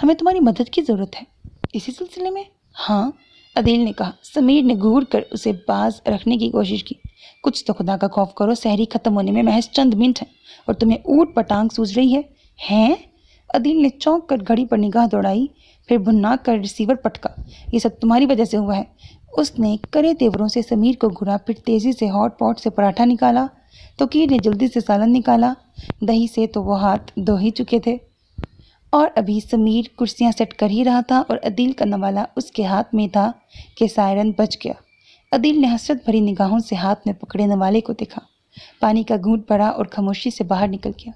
ہمیں تمہاری مدد کی ضرورت ہے۔ اسی سلسلے میں؟ ہاں، عدیل نے کہا۔ سمیر نے گھور کر اسے باز رکھنے کی کوشش کی۔ کچھ تو خدا کا خوف کرو، سحری ختم ہونے میں محض چند منٹ ہیں اور تمہیں اوٹ پٹانگ سوچ رہی ہے۔ ہیں؟ عدیل نے چونک کر گھڑی پر نگاہ دوڑائی، پھر بھنا کر ریسیور پٹکا۔ یہ سب تمہاری وجہ سے ہوا ہے۔ اس نے کرے تیوروں سے سمیر کو گھورا، پھر تیزی سے ہاٹ پاٹ سے پراٹھا نکالا۔ توقیر نے جلدی سے سالن نکالا۔ دہی سے تو وہ ہاتھ دھو ہی چکے تھے، اور ابھی سمیر کرسیاں سیٹ کر ہی رہا تھا اور عدیل کا نوالا اس کے ہاتھ میں تھا کہ سائرن بج گیا۔ عدیل نے حسرت بھری نگاہوں سے ہاتھ میں پکڑے نوالے کو دیکھا۔ پانی کا گھونٹ بھرا اور خاموشی سے باہر نکل گیا۔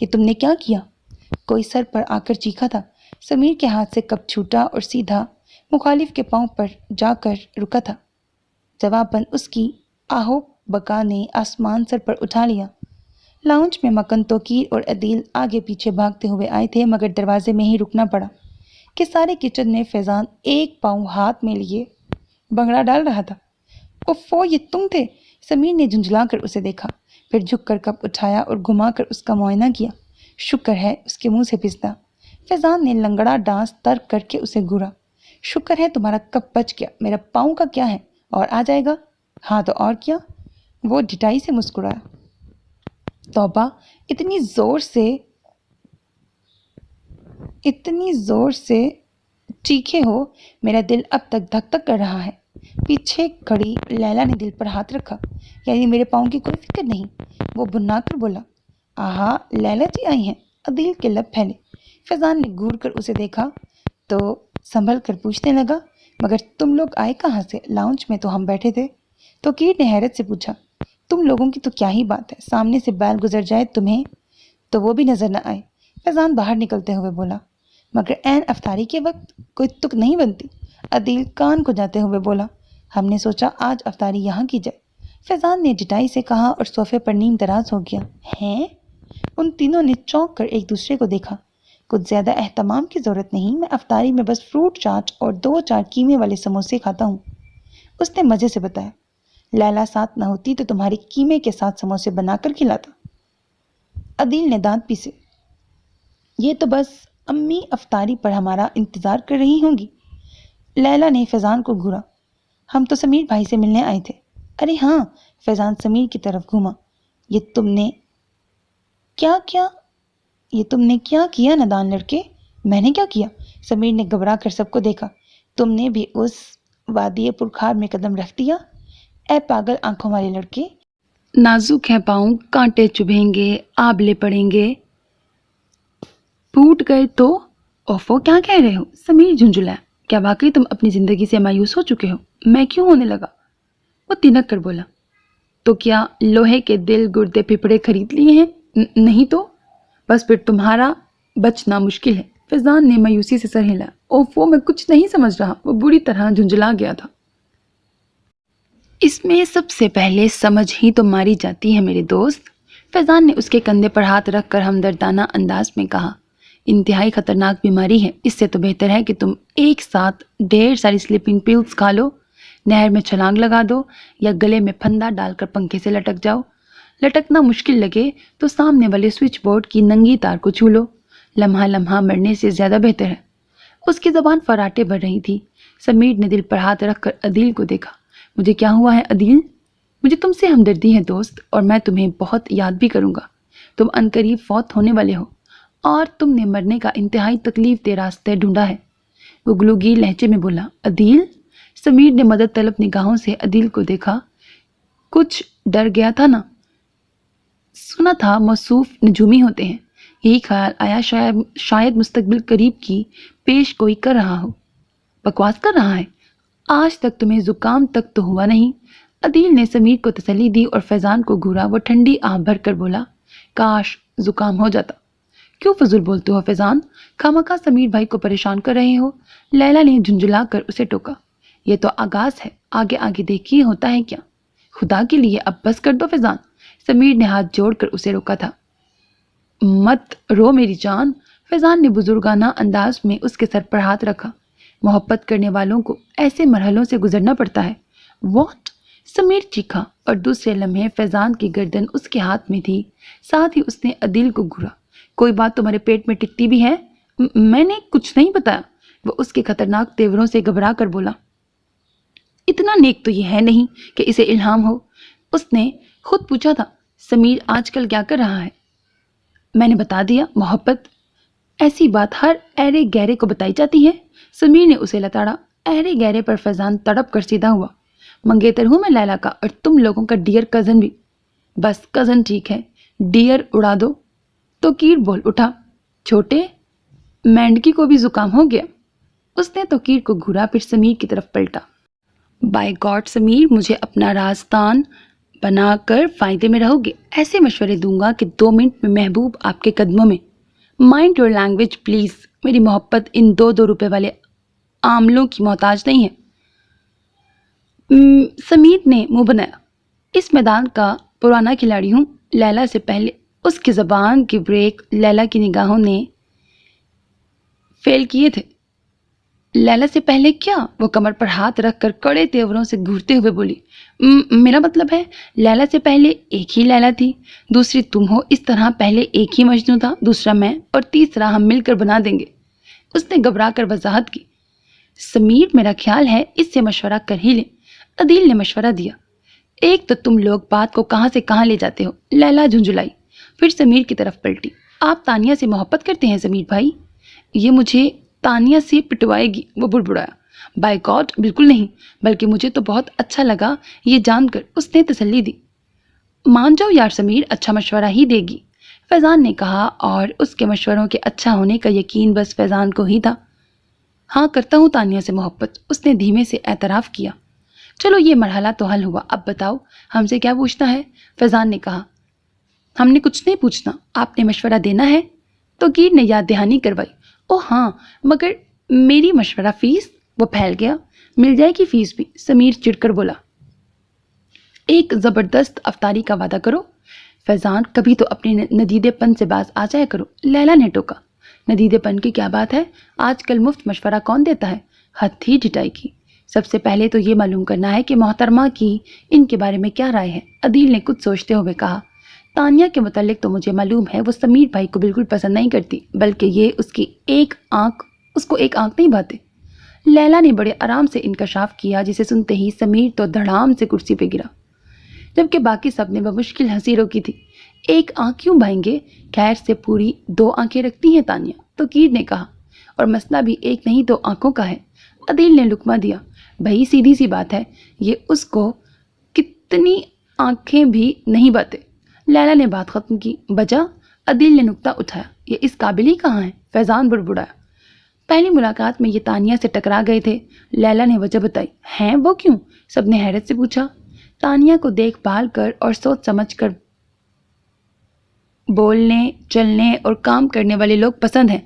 یہ تم نے کیا کیا؟ کوئی سر پر آ کر چیخا تھا۔ سمیر کے ہاتھ سے کپ چھوٹا اور سیدھا مخالف کے پاؤں پر جا کر رکا تھا۔ جواباً اس کی آہو بکا نے آسمان سر پر اٹھا لیا۔ لاؤنج میں مکن، توقیر اور عدیل آگے پیچھے بھاگتے ہوئے آئے تھے، مگر دروازے میں ہی رکنا پڑا کہ سارے کچن میں فیضان ایک پاؤں ہاتھ میں لیے بھنگڑا ڈال رہا تھا۔ اوفو، یہ تم تھے؟ سمیر نے جھنجھلا کر اسے دیکھا، پھر جھک کر کپ اٹھایا اور گھما کر اس کا معائنہ کیا۔ شکر ہے اس کے منہ سے پھسلا۔ فیضان نے لنگڑا ڈانس ترک کر کے اسے گھورا۔ شکر ہے تمہارا کپ بچ گیا، میرا پاؤں کا کیا ہے؟ اور آ جائے گا؟ ہاں تو اور کیا؟ وہ ڈھٹائی سے مسکرایا۔ توبہ، اتنی زور سے چیخے ہو، میرا دل اب تک دھک دھک کر رہا ہے۔ پیچھے کھڑی لیلا نے دل پر ہاتھ رکھا۔ یعنی میرے پاؤں کی کوئی فکر نہیں؟ وہ بھنا کر بولا۔ آہا، لیلا جی آئی ہیں؟ عدیل کے لب پھیلے۔ فیضان نے گھور کر اسے دیکھا تو سنبھل کر پوچھنے لگا، مگر تم لوگ آئے کہاں سے؟ لاؤنج میں تو ہم بیٹھے تھے۔ توقیر نے حیرت سے پوچھا۔ تم لوگوں کی تو کیا ہی بات ہے، سامنے سے بیل گزر جائے تمہیں تو وہ بھی نظر نہ آئے۔ فیضان باہر نکلتے ہوئے بولا۔ مگر عین افطاری کے وقت کوئی تک نہیں بنتی؟ عدیل کان کو جاتے ہوئے بولا۔ ہم نے سوچا آج افطاری یہاں کی جائے، فیضان نے ڈٹائی سے کہا اور صوفے پر نیم دراز ہو گیا۔ ہیں؟ ان تینوں نے چونک کر ایک دوسرے کو دیکھا۔ کچھ زیادہ اہتمام کی ضرورت نہیں، میں افطاری میں بس فروٹ چاٹ اور 2-4 قیمے والے سموسے کھاتا ہوں، اس نے مزے سے بتایا۔ لیلا ساتھ نہ ہوتی تو تمہارے قیمے کے ساتھ سموسے بنا کر کھلاتا۔ عدیل نے دانت پیسے۔ یہ تو بس امی افطاری پر ہمارا انتظار کر رہی ہوں گی۔ لیلا نے فیضان کو گھورا۔ ہم تو سمیر بھائی سے ملنے آئے تھے۔ ارے ہاں، فیضان سمیر کی طرف گھوما۔ یہ تم نے کیا کیا نادان لڑکے؟ میں نے کیا کیا؟ سمیر نے گھبرا کر سب کو دیکھا۔ تم نے بھی اس وادی پرخار میں قدم رکھ دیا؟ اے پاگل آنکھوں والے لڑکے، نازک ہے پاؤں، کانٹے چبھیں گے، آبلے پڑیں گے، ٹوٹ گئے تو؟ اوفو، کیا کہہ رہے ہو؟ سمیر جھنجھلایا۔ کیا واقعی تم اپنی زندگی سے مایوس ہو چکے ہو؟ میں کیوں ہونے لگا؟ وہ تنک کر بولا۔ تو کیا لوہے کے دل گردے پھپڑے خرید لیے ہیں؟ نہیں تو؟ بس پھر تمہارا بچنا مشکل ہے۔ فیضان نے مایوسی سے سر ہلایا۔ اوفو، میں کچھ نہیں سمجھ رہا۔ وہ بری طرح جھنجھلا گیا تھا۔ اس میں سب سے پہلے سمجھ ہی تو ماری جاتی ہے میرے دوست، فیضان نے اس کے کندھے پر ہاتھ رکھ کر ہمدردانہ انداز میں کہا۔ انتہائی خطرناک بیماری ہے، اس سے تو بہتر ہے کہ تم ایک ساتھ ڈھیر ساری سلیپنگ پلز کھا لو، نہر میں چھلانگ لگا دو یا گلے میں پھندا ڈال کر پنکھے سے لٹک جاؤ۔ لٹکنا مشکل لگے تو سامنے والے سوئچ بورڈ کی ننگی تار کو چھو لو۔ لمحہ لمحہ مرنے سے زیادہ بہتر ہے۔ اس کی زبان فراٹے بھر رہی تھی۔ سمیر نے دل پر ہاتھ رکھ کر عدیل کو دیکھا۔ مجھے کیا ہوا ہے عدیل؟ مجھے تم سے ہمدردی ہے دوست، اور میں تمہیں بہت یاد بھی کروں گا۔ تم عنقریب فوت ہونے والے ہو اور تم نے مرنے کا انتہائی تکلیف دہ راستہ ڈھونڈا ہے، وہ گلوگیر لہجے میں بولا۔ عدیل؟ سمیر نے مدد طلب نگاہوں سے عدیل کو دیکھا۔ کچھ ڈر گیا تھا نا؟ سنا تھا موصوف نجومی ہوتے ہیں، یہی خیال آیا شاید مستقبل قریب کی پیش گوئی کر رہا ہو۔ بکواس کر رہا ہے؟ آج تک تمہیں زکام تک تو ہوا نہیں؟ عدیل نے سمیر کو تسلی دی اور فیضان کو گھورا۔ وہ ٹھنڈی آہ بھر کر بولا، کاش زکام ہو جاتا۔ کیوں فضول بولتے ہو فیضان؟ خامخواہ سمیر بھائی کو پریشان کر رہے ہو؟ لیلا نے جھنجھلا کر اسے ٹوکا۔ یہ تو آغاز ہے، آگے آگے دیکھیے ہوتا ہے کیا۔ خدا کے لیے اب بس کر دو فیضان، سمیر نے ہاتھ جوڑ کر اسے روکا تھا۔ مت رو میری جان، فیضان نے بزرگانہ انداز میں اس کے سر پر ہاتھ رکھا۔ محبت کرنے والوں کو ایسے مرحلوں سے گزرنا پڑتا ہے۔ واٹ؟ سمیر چیخا اور دوسرے لمحے فیضان کی گردن اس کے ہاتھ میں تھی، ساتھ ہی اس نے عدیل کو گھورا۔ کوئی بات تمہارے پیٹ میں ٹکتی بھی ہے؟ میں نے کچھ نہیں بتایا، وہ اس کے خطرناک تیوروں سے گھبرا کر بولا۔ اتنا نیک تو یہ ہے نہیں کہ اسے الہام ہو، اس نے خود پوچھا تھا۔ سمیر آج کل کیا کر رہا ہے؟ میں نے بتا دیا، محبت ایسی بات ہر ایرے گہرے کو بتائی جاتی ہے۔ سمیر نے اسے لتاڑا۔ ایرے گہرے پر فیضان تڑپ کر سیدھا ہوا۔ منگیتر ہوں میں لیلا کا، اور تم لوگوں کا ڈیئر کزن بھی۔ بس کزن ٹھیک ہے، ڈیئر اڑا دو۔ توقیر بول اٹھا، چھوٹے مینڈکی کو بھی زکام ہو گیا؟ اس نے توقیر کو گھورا، پھر سمیر کی طرف پلٹا۔ بائی گاڈ سمیر، مجھے اپنا رازدان بنا کر فائدے میں رہو گے۔ ایسے مشورے دوں گا کہ 2 منٹ میں محبوب آپ کے قدموں میں۔ مائنڈ یور لینگویج پلیز، میری محبت ان 2 روپے والے عاملوں کی محتاج نہیں ہے۔ سمیر نے منہ بنایا۔ اس میدان کا پرانا کھلاڑی ہوں۔ لیلا سے پہلے اس کی زبان کی بریک لیلا کی نگاہوں نے فیل کیے تھے۔ لیلا سے پہلے کیا؟ وہ کمر پر ہاتھ رکھ کر کڑے تیوروں سے گھورتے ہوئے بولی۔ میرا مطلب ہے لیلا سے پہلے ایک ہی لیلا تھی، دوسری تم ہو، اس طرح پہلے ایک ہی مجنوں تھا، دوسرا میں، اور تیسرا ہم مل کر بنا دیں گے، اس نے گھبرا کر وضاحت کی۔ سمیر، میرا خیال ہے اس سے مشورہ کر ہی لیں، عدیل نے مشورہ دیا۔ ایک تو تم لوگ بات کو کہاں سے کہاں لے جاتے ہو، لیلا جھنجھلائی، پھر سمیر کی طرف پلٹی۔ آپ تانیہ سے محبت کرتے ہیں سمیر بھائی؟ یہ مجھے تانیہ سے پٹوائے گی، وہ بڑبڑایا۔ بائی گاڈ بالکل نہیں، بلکہ مجھے تو بہت اچھا لگا یہ جان کر، اس نے تسلی دی۔ مان جاؤ یار، سمیر اچھا مشورہ ہی دے گی، فیضان نے کہا، اور اس کے مشوروں کے اچھا ہونے کا یقین بس فیضان کو ہی تھا۔ ہاں کرتا ہوں تانیہ سے محبت، اس نے دھیمے سے اعتراف کیا۔ چلو یہ مرحلہ تو حل ہوا، اب بتاؤ ہم سے کیا پوچھنا ہے؟ فیضان نے کہا۔ ہم نے کچھ نہیں پوچھنا، آپ نے مشورہ دینا ہے؟ توقیر نے یاد دہانی کروائی۔ او ہاں، مگر میری مشورہ فیس؟ وہ پھیل گیا۔ مل جائے گی فیس بھی، سمیر چڑ کر بولا۔ ایک زبردست افطاری کا وعدہ کرو فیضان، کبھی تو اپنے ندیدے پن سے باز آ جایا کرو، لیلا نے ٹوکا۔ ندیدے پن کی کیا بات ہے؟ آج کل مفت مشورہ کون دیتا ہے؟ حد تھی ڈٹائی کی۔ سب سے پہلے تو یہ معلوم کرنا ہے کہ محترمہ کی ان کے بارے میں کیا رائے ہے۔ عدیل نے کچھ سوچتے ہوئے کہا، تانیہ کے متعلق تو مجھے معلوم ہے، وہ سمیر بھائی کو بالکل پسند نہیں کرتی، بلکہ یہ اس کو ایک آنکھ نہیں بھاتے۔ لیلا نے بڑے آرام سے انکشاف کیا، جسے سنتے ہی سمیر تو دھڑام سے کرسی پہ گرا، جبکہ باقی سب نے بمشکل ہنسی روکی تھی۔ ایک آنکھ کیوں بھائیں گے؟ خیر سے پوری 2 آنکھیں رکھتی ہیں تانیہ، توقیر نے کہا، اور مسئلہ بھی ایک نہیں 2 آنکھوں کا ہے۔ عدیل نے لقمہ دیا، بھائی سیدھی سی بات ہے، یہ اس کو کتنی آنکھیں بھی نہیں باتے۔ لیلا نے بات ختم کی، بجا؟ عدیل نے نکتہ اٹھایا، یہ اس قابل ہی کہاں ہے؟ فیضان بڑبڑایا، پہلی ملاقات میں یہ تانیہ سے ٹکرا گئے تھے۔ لیلا نے وجہ بتائی۔ ہیں وہ کیوں؟ سب نے حیرت سے پوچھا۔ تانیہ کو دیکھ بھال کر اور سوچ سمجھ کر بولنے، چلنے اور کام کرنے والے لوگ پسند ہیں۔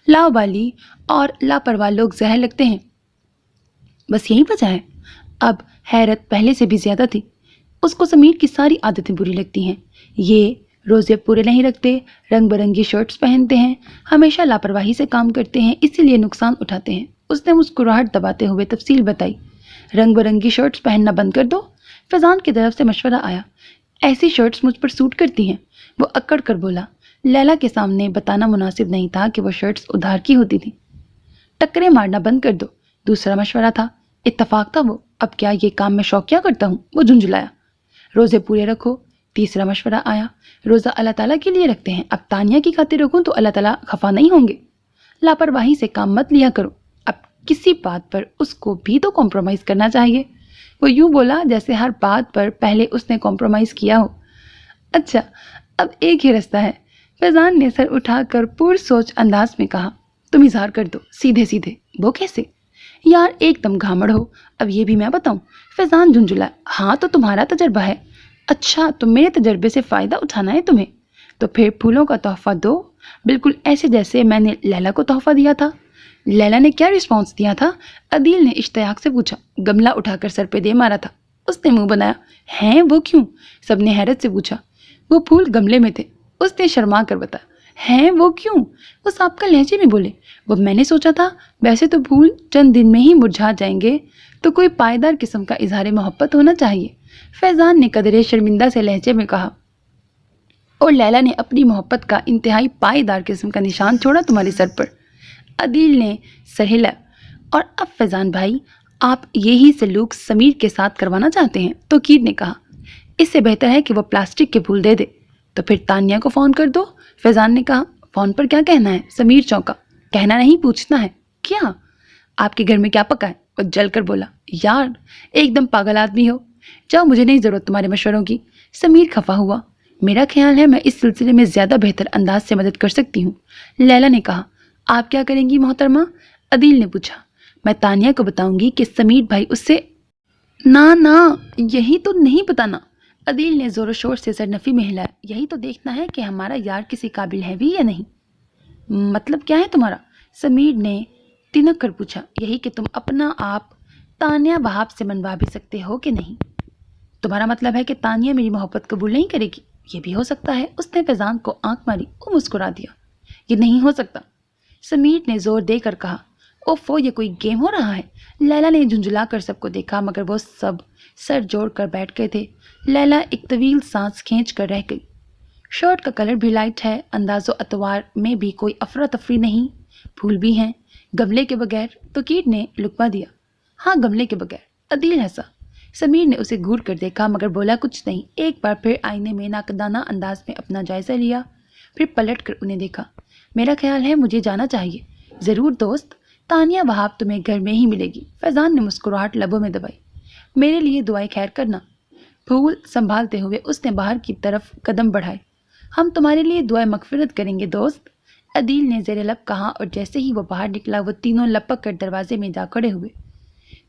لاوالی اور لاپرواہ لوگ زہر لگتے ہیں، بس یہی وجہ ہے۔ اب حیرت پہلے سے بھی زیادہ تھی۔ اس کو سمیر کی ساری عادتیں بری لگتی ہیں۔ یہ روزے پورے نہیں رکھتے، رنگ برنگی شرٹس پہنتے ہیں، ہمیشہ لاپرواہی سے کام کرتے ہیں، اسی لیے نقصان اٹھاتے ہیں۔ اس نے مسکراہٹ دباتے ہوئے تفصیل بتائی۔ رنگ برنگی شرٹس پہننا بند کر دو۔ فیضان کی طرف سے مشورہ آیا۔ ایسی شرٹس مجھ پر سوٹ کرتی ہیں، وہ اکڑ کر بولا۔ لیلا کے سامنے بتانا مناسب نہیں تھا کہ وہ شرٹس ادھار کی ہوتی تھیں۔ ٹکرے مارنا بند کر دو، دوسرا مشورہ تھا۔ اتفاق تھا وہ، اب کیا یہ کام میں شوقیہ کرتا ہوں؟ وہ جھنجھلایا۔ روزے پورے رکھو، تیسرا مشورہ آیا۔ روزہ اللہ تعالیٰ کے لیے رکھتے ہیں، اب تانیہ کی خاطر رکھوں تو اللہ تعالیٰ خفا نہیں ہوں گے؟ لاپرواہی سے کام مت لیا کرو، اب کسی بات پر اس کو بھی تو کمپرومائز کرنا چاہیے۔ وہ یوں بولا جیسے ہر بات پر پہلے اس نے کمپرومائز کیا ہو۔ اچھا، اب ایک ہی رستہ ہے، فیضان نے سر اٹھا کر پر سوچ انداز میں کہا۔ تم اظہار کر دو سیدھے سیدھے۔ وہ کیسے؟ یار ایک دم گھامڑ ہو، اب یہ بھی میں بتاؤں؟ فیضان جھنجھلا۔ ہاں تو تمہارا تجربہ ہے۔ اچھا تو میرے تجربے سے فائدہ اٹھانا ہے تمہیں؟ تو پھر پھولوں کا تحفہ دو، بالکل ایسے جیسے میں نے لیلا کو تحفہ دیا تھا۔ لیلا نے کیا رسپانس دیا تھا؟ عدیل نے اشتیاق سے پوچھا۔ گملہ اٹھا کر سر پہ دے مارا تھا، اس نے منہ بنایا۔ ہیں وہ کیوں؟ سب نے حیرت سے پوچھا۔ وہ پھول گملے میں تھے، اس نے شرما کر بتایا۔ ہیں وہ کیوں؟ وہ سابقہ لہجے میں بولے۔ وہ میں نے سوچا تھا ویسے تو پھول چند دن میں ہی مرجھا جائیں گے، تو کوئی پائیدار قسم کا اظہار محبت ہونا چاہیے، فیضان نے قدرے شرمندہ سے لہجے میں کہا۔ اور لیلا نے اپنی محبت کا انتہائی پائیدار قسم کا نشان چھوڑا تمہارے سر پر۔ عدیل نے سر ہلایا۔ اور اب فیضان بھائی، آپ یہی سلوک سمیر کے ساتھ کروانا چاہتے ہیں؟ توقیر نے کہا۔ اس سے بہتر ہے کہ وہ پلاسٹک کے پھول دے دے۔ تو پھر تانیہ کو فون کر دو، فیضان نے کہا۔ فون پر کیا کہنا ہے؟ سمیر چونکا۔ کہنا نہیں، پوچھنا ہے۔ کیا؟ آپ کے گھر میں کیا پکا ہے؟ وہ جل کر بولا۔ یار ایک دم پاگل آدمی ہو، جاؤ، مجھے نہیں ضرورت تمہارے مشوروں کی۔ سمیر خفا ہوا۔ میرا خیال ہے میں اس سلسلے میں زیادہ بہتر انداز سے مدد کر سکتی ہوں، لیلا نے کہا۔ آپ کیا کریں گی محترمہ؟ عدیل نے پوچھا۔ میں تانیہ کو بتاؤں گی کہ سمیر بھائی اس سے… نہ یہی تو نہیں بتانا، عدیل نے زور و شور سے سر نفی میں ہلایا۔ یہی تو دیکھنا ہے کہ ہمارا یار کسی قابل ہے بھی یا نہیں۔ مطلب کیا ہے تمہارا؟ سمیر نے تنک کر پوچھا۔ یہی کہ تم اپنا آپ تانیہ وہاب سے منوا بھی سکتے ہو کہ نہیں۔ تمہارا مطلب ہے کہ تانیہ میری محبت قبول نہیں کرے گی؟ یہ بھی ہو سکتا ہے۔ اس نے فیضان کو آنکھ ماری، وہ مسکرا دیا۔ یہ نہیں ہو سکتا، سمیر نے زور دے کر کہا۔ اوفو، یہ کوئی گیم ہو رہا ہے؟ لیلا نے جھنجھلا کر سب کو دیکھا، مگر وہ سب سر جوڑ کر بیٹھ گئے تھے۔ لیلا ایک طویل سانس کھینچ کر رہ گئی۔ شرٹ کا کلر بھی لائٹ ہے، انداز و اطوار میں بھی کوئی افراتفری نہیں، پھول بھی ہیں، گملے کے بغیر۔ توقیر نے لقمہ دیا۔ ہاں گملے کے بغیر، عدیل ہنسا۔ سمیر نے اسے گھور کر دیکھا مگر بولا کچھ نہیں۔ ایک بار پھر آئینے میں ناقدانہ انداز میں اپنا جائزہ لیا، پھر پلٹ کر انہیں دیکھا۔ میرا خیال ہے مجھے جانا چاہیے۔ ضرور دوست، تانیہ وہاب تمہیں گھر میں ہی ملے گی، فیضان نے مسکراہٹ لبوں میں دبائی۔ میرے لیے دعائیں خیر کرنا۔ پھول سنبھالتے ہوئے اس نے باہر کی طرف قدم بڑھائے۔ ہم تمہارے لیے دعائیں مغفرت کریں گے دوست، عدیل نے زیر لب کہا، اور جیسے ہی وہ باہر نکلا وہ تینوں لپک کر دروازے میں جا کھڑے ہوئے۔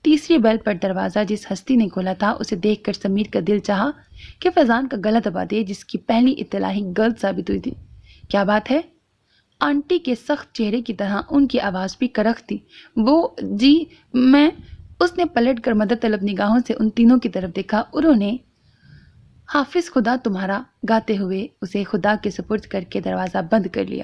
تیسری بیل پر دروازہ جس ہستی نے کھولا تھا، اسے دیکھ کر سمیر کا دل چاہا کہ فیضان کا گلا دبا دے، جس کی پہلی اطلاع ہی غلط ثابت ہوئی تھی۔ کیا بات ہے؟ آنٹی کے سخت چہرے کی طرح ان کی آواز بھی کرخ تھی۔ وہ جی میں… اس نے پلٹ کر مدد طلب نگاہوں سے ان تینوں کی طرف دیکھا۔ انہوں نے حافظ خدا تمہارا گاتے ہوئے اسے خدا کے سپرد کر کے دروازہ بند کر لیا۔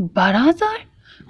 12,000?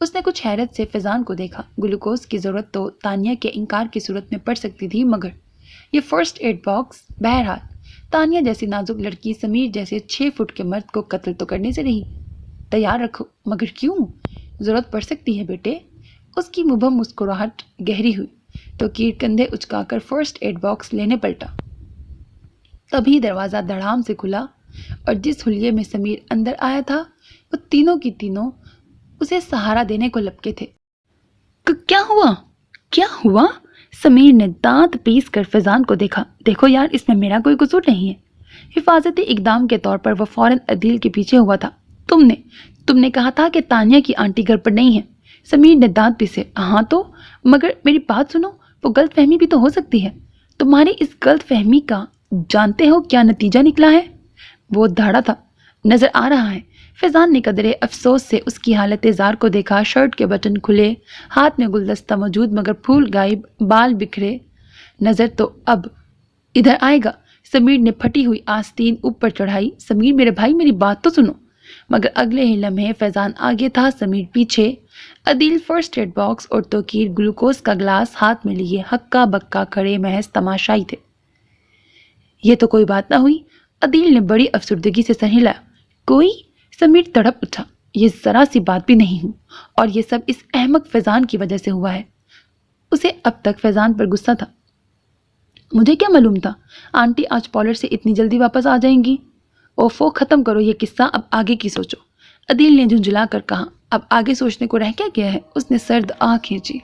اس نے کچھ حیرت سے فیضان کو دیکھا۔ گلوکوز کی ضرورت تو تانیہ کے انکار کی صورت میں پڑ سکتی تھی، مگر یہ فرسٹ ایڈ باکس؟ بہرحال تانیہ جیسی نازک لڑکی سمیر جیسے 6 فٹ کے مرد کو قتل تو کرنے سے رہی۔ تیار رکھو۔ مگر کیوں؟ ضرورت پڑ سکتی ہے بیٹے۔ اس کی مبہم مسکراہٹ گہری ہوئی تو کیر کندھے اچکا کر فرسٹ ایڈ باکس لینے پلٹا۔ تبھی دروازہ دھڑام سے کھلا اور جس حلیے میں سمیر اندر آیا تھا وہ تینوں کی تینوں اسے سہارا دینے کو لپکے تھے۔ کیا ہوا؟ کیا ہوا؟ سمیر نے دانت پیس کر فیضان کو دیکھا۔ دیکھو یار، اس میں میرا کوئی قصور نہیں ہے۔ حفاظتی اقدام کے طور پر وہ فوراً عدیل کے پیچھے ہوا تھا۔ تم نے کہا تھا کہ تانیہ کی آنٹی گھر پر نہیں ہے۔ سمیر نے دانت پیسے۔ ہاں تو، مگر میری بات سنو، وہ غلط فہمی بھی تو ہو سکتی ہے۔ تمہاری اس غلط فہمی کا جانتے ہو کیا نتیجہ نکلا ہے؟ وہ دھاڑا تھا، نظر آ رہا ہے۔ فیضان نے قدرے افسوس سے اس کی حالت زار کو دیکھا۔ شرٹ کے بٹن کھلے، ہاتھ میں گلدستہ موجود مگر پھول غائب، بال بکھرے۔ نظر تو اب ادھر آئے گا۔ سمیر نے پھٹی ہوئی آستین اوپر چڑھائی۔ سمیر میرے بھائی، میری بات تو سنو۔ مگر اگلے ہی لمحے فیضان آگے تھا، سمیر پیچھے۔ عدیل فرسٹ ایڈ باکس اور توقیر گلوکوز کا گلاس ہاتھ میں لیے ہکا بکا کھڑے محض تماشائی تھے۔ یہ تو کوئی بات نہ ہوئی، عدیل نے بڑی افسردگی سے سر ہلایا۔ کوئی؟ سمیر تڑپ اٹھا۔ یہ ذرا سی بات بھی نہیں ہوئی، اور یہ سب اس احمق فیضان کی وجہ سے ہوا ہے۔ اسے اب تک فیضان پر غصہ تھا۔ مجھے کیا معلوم تھا آنٹی آج پارلر سے اتنی جلدی واپس آ جائیں گی؟ اوفو، ختم کرو یہ قصہ، اب آگے کی سوچو۔ عدیل نے جھنجھلا کر کہا۔ اب آگے سوچنے کو رہ کیا گیا ہے؟ اس نے سرد آنکھ کھینچی۔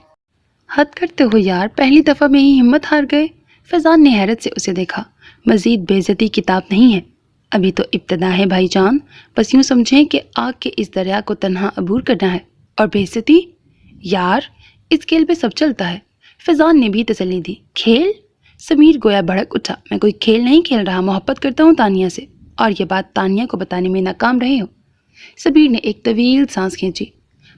حد کرتے ہو یار، پہلی دفعہ میں ہی ہمت ہار گئے۔ فیضان نے حیرت سے اسے دیکھا۔ مزید بے عزتی کتاب نہیں ہے، ابھی تو ابتدا ہے بھائی جان۔ بس یوں سمجھیں کہ آگ کے اس دریا کو تنہا عبور کرنا ہے۔ اور بے عزتی؟ یار، اس کھیل پہ سب چلتا ہے۔ فیضان نے بھی تسلی دی۔ کھیل؟ سمیر گویا بھڑک اٹھا۔ میں کوئی کھیل نہیں کھیل رہا، محبت کرتا ہوں تانیہ سے، اور یہ بات تانیہ کو بتانے میں ناکام رہے ہو۔ سمیر نے ایک طویل سانس کھینچی۔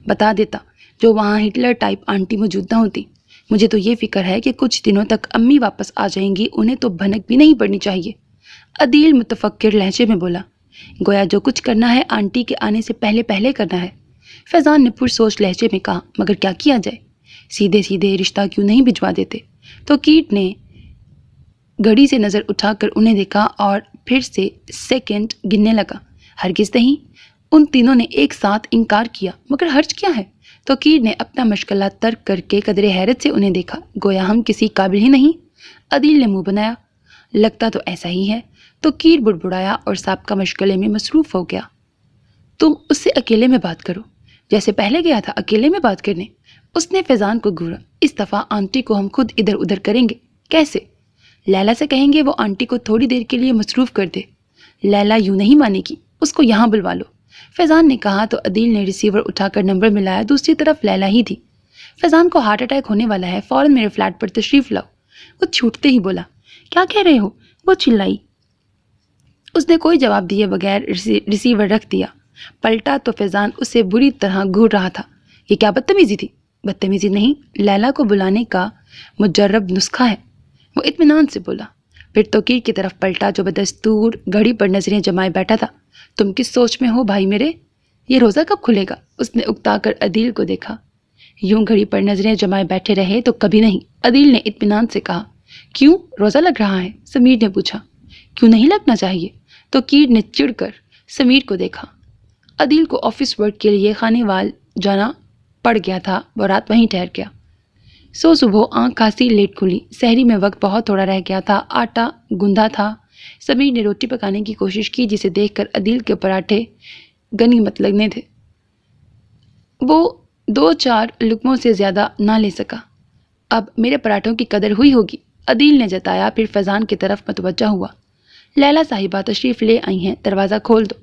بتا دیتا، جو وہاں ہٹلر ٹائپ آنٹی موجود نہ ہوتی۔ مجھے تو یہ فکر ہے کہ کچھ دنوں تک امی واپس آ جائیں گی، انہیں تو بھنک بھی نہیں پڑنی چاہیے۔ عدیل متفکر لہجے میں بولا۔ گویا جو کچھ کرنا ہے آنٹی کے آنے سے پہلے پہلے کرنا ہے۔ فیضان نے پرسوچ لہجے میں کہا۔ مگر کیا کیا جائے؟ سیدھے سیدھے رشتہ کیوں نہیں بھجوا دیتے؟ تو کیٹ نے گھڑی سے نظر اٹھا کر انہیں دیکھا اور پھر سے سیکنڈ گننے لگا۔ ہرگز نہیں۔ ان تینوں نے ایک ساتھ انکار کیا۔ مگر حرج کیا ہے؟ تو کیر نے اپنا مشغلہ ترک کر کے قدرے حیرت سے انہیں دیکھا۔ گویا ہم کسی قابل ہی نہیں۔ عدیل نے منہ بنایا۔ لگتا تو ایسا ہی ہے۔ تو کیر بڑبڑایا اور سابقہ مشغلے میں مصروف ہو گیا۔ تم اس سے اکیلے میں بات کرو، جیسے پہلے گیا تھا اکیلے میں بات کرنے۔ اس نے فیضان کو گھورا۔ اس دفعہ آنٹی کو ہم خود ادھر ادھر کریں گے۔ کیسے؟ لیلا سے کہیں گے وہ آنٹی کو تھوڑی دیر کے لیے مصروف کر دے۔ لیلا یوں نہیں مانے گی، اس کو یہاں بلوا لو، فیضان نے کہا تو عدیل نے ریسیور اٹھا کر نمبر ملایا۔ دوسری طرف لیلا ہی تھی۔ فیضان کو ہارٹ اٹیک ہونے والا ہے، فوراً میرے فلیٹ پر تشریف لاؤ۔ وہ چھوٹتے ہی بولا۔ کیا کہہ رہے ہو؟ وہ چلائی۔ اس نے کوئی جواب دیے بغیر ریسیور رکھ دیا۔ پلٹا تو فیضان اسے بری طرح گھور رہا تھا۔ یہ کیا بدتمیزی تھی؟ بدتمیزی نہیں، لیلا کو بلانے کا مجرب نسخہ ہے، وہ اطمینان سے بولا۔ پھر توقیر کی طرف پلٹا جو بدستور گھڑی پر نظریں جمائے بیٹھا تھا۔ تم کس سوچ میں ہو بھائی میرے؟ یہ روزہ کب کھلے گا؟ اس نے اکتا کر عدیل کو دیکھا۔ یوں گھڑی پر نظریں جمائے بیٹھے رہے تو کبھی نہیں، عدیل نے اطمینان سے کہا۔ کیوں روزہ لگ رہا ہے؟ سمیر نے پوچھا۔ کیوں نہیں لگنا چاہیے؟ تو کیر نے چڑ کر سمیر کو دیکھا۔ عدیل کو آفس ورک کے لیے خانے وال جانا پڑ گیا تھا، وہ رات وہیں ٹھہر گیا۔ سو صبح آنکھ خاصی لیٹ کھلی، سحری میں وقت بہت تھوڑا رہ گیا تھا، آٹا گندھا تھا۔ سمیر نے روٹی پکانے کی کوشش کی جسے دیکھ کر عدیل کے پراٹھے غنیمت لگنے تھے۔ وہ 2-4 لقموں سے زیادہ نہ لے سکا۔ اب میرے پراٹھوں کی قدر ہوئی ہوگی، عدیل نے جتایا، پھر فیضان کی طرف متوجہ ہوا۔ لیلا صاحبہ تشریف لے آئی ہیں، دروازہ کھول دو۔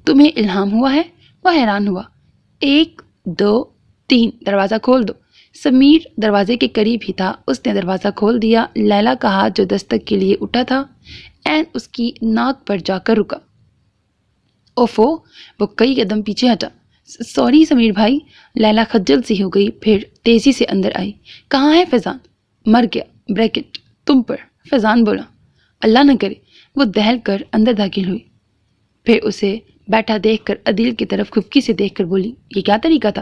تمہیں الہام ہوا ہے؟ وہ حیران ہوا۔ 1 2 3 دروازہ کھول دو۔ سمیر دروازے کے قریب ہی تھا، اس نے دروازہ کھول دیا۔ لیلا کا ہاتھ جو دستک کے لیے اٹھا تھا عین اس کی ناک پر جا کر رکا۔ اوفو، وہ کئی قدم پیچھے ہٹا۔ سوری سمیر بھائی، لیلا خجل سی ہو گئی، پھر تیزی سے اندر آئی۔ کہاں ہے فیضان؟ مر گیا، بریکٹ تم پر، فیضان بولا۔ اللہ نہ کرے۔ وہ دہل کر اندر داخل ہوئی، پھر اسے بیٹھا دیکھ کر عدیل کی طرف خفکی سے دیکھ کر بولی۔ یہ کیا طریقہ تھا؟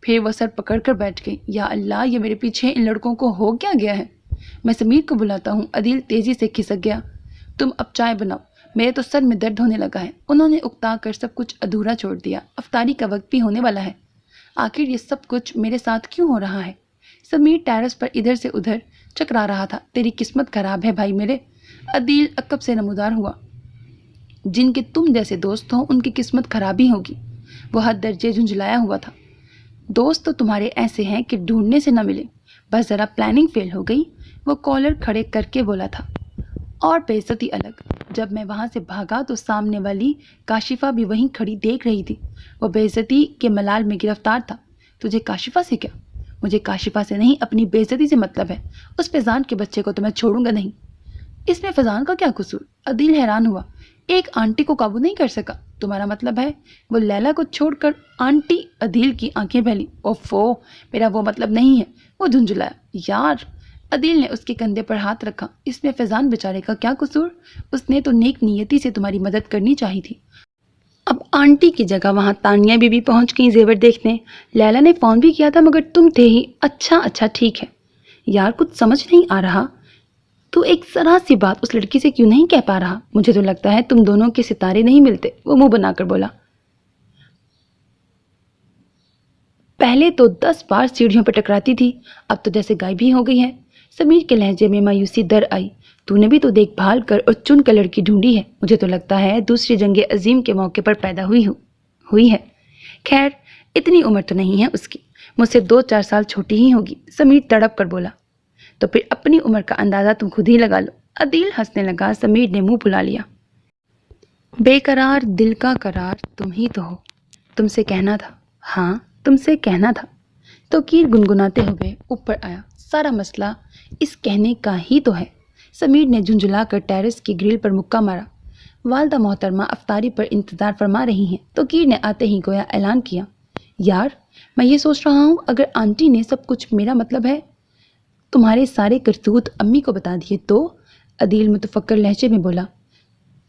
پھر وہ سر پکڑ کر بیٹھ گئی۔ یا اللہ، یہ میرے پیچھے ان لڑکوں کو ہو کیا گیا ہے؟ میں سمیر کو بلاتا ہوں۔ عدیل تیزی سے کھسک گیا۔ تم اب چائے بناؤ، میرے تو سر میں درد ہونے لگا ہے۔ انہوں نے اکتا کر سب کچھ ادھورا چھوڑ دیا۔ افطاری کا وقت بھی ہونے والا ہے۔ آخر یہ سب کچھ میرے ساتھ کیوں ہو رہا ہے؟ سمیر ٹیرس پر ادھر سے ادھر چکرا رہا تھا۔ تیری قسمت خراب ہے بھائی میرے۔ عدیل عقب سے نمودار ہوا۔ جن کے تم جیسے دوست ہوں ان کی قسمت خراب ہی ہوگی۔ وہ حد درجے جھنجھلایا ہوا تھا۔ دوست تو تمہارے ایسے ہیں کہ ڈھونڈنے سے نہ ملے، بس ذرا پلاننگ فیل ہو گئی۔ وہ کالر کھڑے کر کے بولا تھا۔ اور بے عزتی الگ، جب میں وہاں سے بھاگا تو سامنے والی کاشفہ بھی وہیں کھڑی دیکھ رہی تھی۔ وہ بے عزتی کے ملال میں گرفتار تھا۔ تجھے کاشفہ سے کیا؟ مجھے کاشفہ سے نہیں، اپنی بے عزتی سے مطلب ہے۔ اس فیضان کے بچے کو تو میں چھوڑوں گا نہیں۔ اس میں فیضان کا کیا قصور؟ عدیل حیران ہوا۔ ایک آنٹی کو قابو نہیں کر سکا؟ تمہارا مطلب ہے وہ لیلا کو چھوڑ کر آنٹی؟ عدیل کی آنکھیں پھیلی۔ اوفو، میرا وہ مطلب نہیں ہے۔ وہ جھنجھلایا۔ یار، عدیل نے اس کے کندھے پر ہاتھ رکھا۔ اس میں فیضان بیچارے کا کیا قصور؟ اس نے تو نیک نیتی سے تمہاری مدد کرنی چاہی تھی۔ اب آنٹی کی جگہ وہاں تانیہ بی بی پہنچ گئی زیور دیکھنے۔ لیلا نے فون بھی کیا تھا مگر تم تھے ہی۔ اچھا ٹھیک ہے۔ یار کچھ سمجھ نہیں آ رہا، تو ایک ذرا سی بات اس لڑکی سے کیوں نہیں کہہ پا رہا؟ مجھے تو لگتا ہے تم دونوں کے ستارے نہیں ملتے۔ وہ منہ بنا کر بولا۔ پہلے تو 10 بار سیڑھیوں پہ ٹکراتی تھی، اب تو جیسے غائب ہی ہو گئی ہے۔ سمیر کے لہجے میں مایوسی در آئی۔ تو نے بھی تو دیکھ بھال کر اور چن کر لڑکی ڈھونڈی ہے۔ مجھے تو لگتا ہے دوسری جنگ عظیم کے موقع پر پیدا ہوئی ہے۔ خیر، اتنی عمر تو نہیں ہے اس کی، مجھ سے 2-4 سال چھوٹی ہی ہوگی۔ سمیر تڑپ کر بولا۔ تو پھر اپنی عمر کا اندازہ تم خود ہی لگا لو۔ عدیل ہنسنے لگا۔ سمیر نے منہ پھلا لیا۔ بے قرار دل کا قرار تم ہی تو ہو۔ تم سے کہنا تھا، ہاں تم سے کہنا تھا۔ توقیر گنگناتے ہوئے اوپر آیا۔ سارا مسئلہ اس کہنے کا ہی تو ہے۔ سمیر نے جھنجھلا کر ٹیرس کی گرل پر مکہ مارا۔ والدہ محترمہ افطاری پر انتظار فرما رہی ہیں۔ توقیر نے آتے ہی گویا اعلان کیا۔ یار، میں یہ سوچ رہا ہوں اگر آنٹی نے سب کچھ، میرا مطلب ہے تمہارے سارے کرتوت امی کو بتا دیے تو؟ عدیل متفکر لہجے میں بولا۔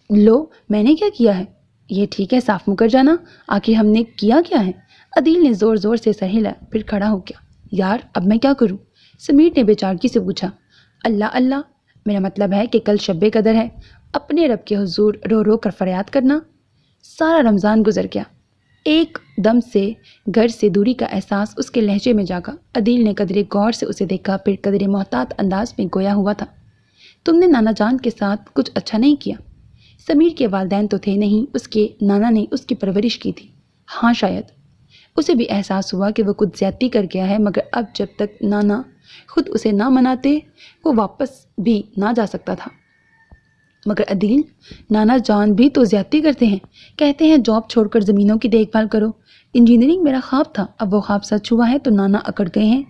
لو، میں نے کیا کیا ہے؟ یہ ٹھیک ہے صاف مکر جانا، آخر ہم نے کیا کیا ہے؟ عدیل نے زور زور سے سر ہلایا، پھر کھڑا ہو گیا۔ یار اب میں کیا کروں؟ سمیر نے بے چارگی سے پوچھا۔ اللہ اللہ، میرا مطلب ہے کہ کل شب قدر ہے، اپنے رب کے حضور رو رو کر فریاد کرنا۔ سارا رمضان گزر گیا۔ ایک دم سے گھر سے دوری کا احساس اس کے لہجے میں جاگا۔ عدیل نے قدرے غور سے اسے دیکھا، پھر قدرے محتاط انداز میں گویا ہوا تھا۔ تم نے نانا جان کے ساتھ کچھ اچھا نہیں کیا؟ سمیر کے والدین تو تھے نہیں، اس کے نانا نے اس کی پرورش کی تھی۔ ہاں شاید اسے بھی احساس ہوا کہ وہ کچھ زیادتی کر گیا ہے، مگر اب جب تک نانا خود اسے نہ مناتے وہ واپس بھی نہ جا سکتا تھا۔ مگر عدیل، نانا جان بھی تو زیادتی کرتے ہیں، کہتے ہیں جاب چھوڑ کر زمینوں کی دیکھ بھال کرو۔ انجینئرنگ میرا خواب تھا، اب وہ خواب سچ ہوا ہے تو نانا اکڑ گئے ہیں۔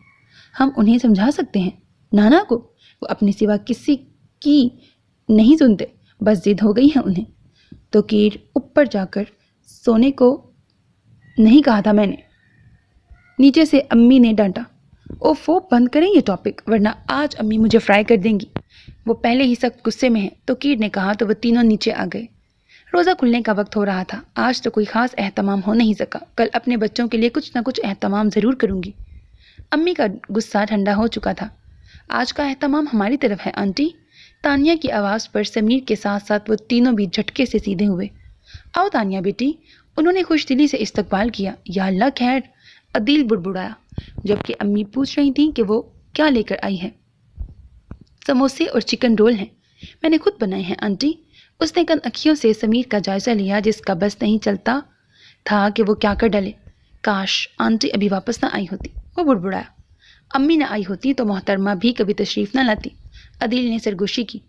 ہم انہیں سمجھا سکتے ہیں۔ نانا کو؟ وہ اپنی سوا کسی کی نہیں سنتے، بس ضد ہو گئی ہے انہیں۔ توقیر اوپر جا کر سونے کو نہیں کہا تھا میں نے، نیچے سے امی نے ڈانٹا۔ اوفو، بند کریں یہ ٹاپک ورنہ آج امی مجھے فرائی کر دیں گی۔ وہ پہلے ہی سخت غصے میں ہیں، توقیر نے کہا تو وہ تینوں نیچے آ گئے۔ روزہ کھلنے کا وقت ہو رہا تھا۔ آج تو کوئی خاص اہتمام ہو نہیں سکا، کل اپنے بچوں کے لیے کچھ نہ کچھ اہتمام ضرور کروں گی۔ امی کا غصہ ٹھنڈا ہو چکا تھا۔ آج کا اہتمام ہماری طرف ہے آنٹی۔ تانیہ کی آواز پر سمیر کے ساتھ ساتھ وہ تینوں بھی جھٹکے سے سیدھے ہوئے۔ آؤ تانیہ بیٹی، انہوں نے خوش دلی سے استقبال کیا۔ یا اللہ خیر، عدیل بڑبڑایا، جبکہ امی پوچھ رہی تھیں کہ وہ کیا لے کر آئی ہے۔ سموسے اور چکن رول ہیں، میں نے خود بنائے ہیں آنٹی۔ اس نے کن اکھیوں سے سمیر کا جائزہ لیا، جس کا بس نہیں چلتا تھا کہ وہ کیا کر ڈالے۔ کاش آنٹی ابھی واپس نہ آئی ہوتی، وہ بڑبڑایا۔ امی نہ آئی ہوتی تو محترمہ بھی کبھی تشریف نہ لاتی۔ عدیل نے سرگوشی کی۔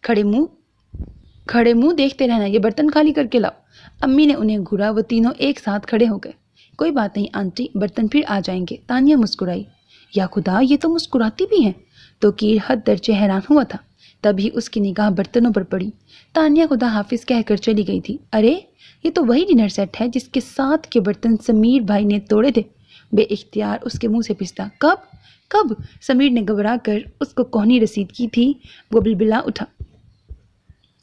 کھڑے منہ دیکھتے رہنا، یہ برتن خالی کر کے لاؤ۔ امی نے انہیں گھورا۔ وہ تینوں ایک ساتھ کھڑے ہو گئے۔ کوئی بات نہیں آنٹی، برتن پھر آ جائیں گے۔ تانیہ مسکرائی۔ یا خدا، یہ تو مسکراتی بھی ہیں۔ توقیر حد درجے حیران ہوا تھا، تبھی اس کی نگاہ برتنوں پر پڑی۔ تانیہ خدا حافظ کہہ کر چلی گئی تھی۔ ارے، یہ تو وہی ڈنر سیٹ ہے جس کے ساتھ کے برتن سمیر بھائی نے توڑے تھے۔ بے اختیار اس کے منہ سے پھسلا۔ کب؟ سمیر نے گھبرا کر اس کو کوہنی رسید کی تھی۔ وہ بلبلا اٹھا۔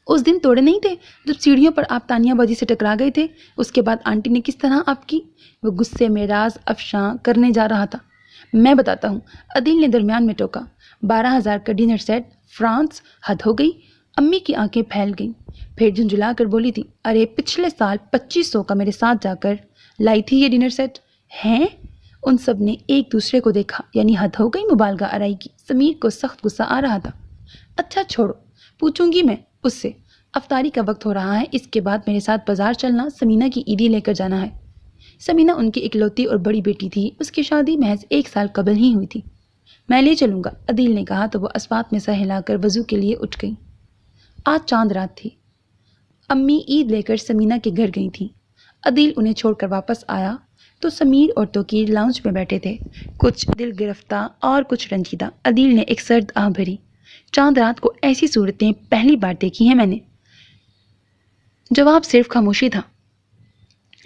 اس دن توڑے نہیں تھے جب سیڑھیوں پر آپ تانیہ بازی سے ٹکرا گئے تھے؟ اس کے بعد آنٹی نے کس طرح آپ کی؟ وہ غصے میں راز افشاں کرنے جا رہا تھا۔ میں بتاتا ہوں، عدیل نے درمیان میں ٹوکا۔ 12,000 کا ڈنر سیٹ، فرانس، حد ہو گئی۔ امی کی آنکھیں پھیل گئیں، پھر جھنجھلا کر بولی تھی، ارے پچھلے سال 2500 کا میرے ساتھ جا کر لائی تھی یہ ڈنر سیٹ۔ ہیں؟ ان سب نے ایک دوسرے کو دیکھا، یعنی حد ہو گئی مبالغہ آرائی کی۔ سمیر کو سخت غصہ آ رہا تھا۔ اچھا چھوڑو، پوچھوں گی میں اس سے۔ افطاری کا وقت ہو رہا ہے، اس کے بعد میرے ساتھ بازار چلنا، سمینہ کی عیدی لے کر جانا ہے۔ سمینہ ان کی اکلوتی اور بڑی بیٹی تھی، اس کی شادی محض 1 سال قبل ہی ہوئی تھی۔ میں لے چلوں گا، عدیل نے کہا تو وہ اسبات میں سر ہلا کر وضو کے لیے اٹھ گئی۔ آج چاند رات تھی۔ امی عید لے کر سمینہ کے گھر گئی تھیں۔ عدیل انہیں چھوڑ کر واپس آیا تو سمیر اور توقیر لاؤنج میں بیٹھے تھے، کچھ دل گرفتہ اور کچھ رنجیدہ۔ عدیل نے ایک سرد آہ بھری۔ چاند رات کو ایسی صورتیں پہلی بار دیکھی ہیں میں نے۔ جواب صرف خاموشی تھا۔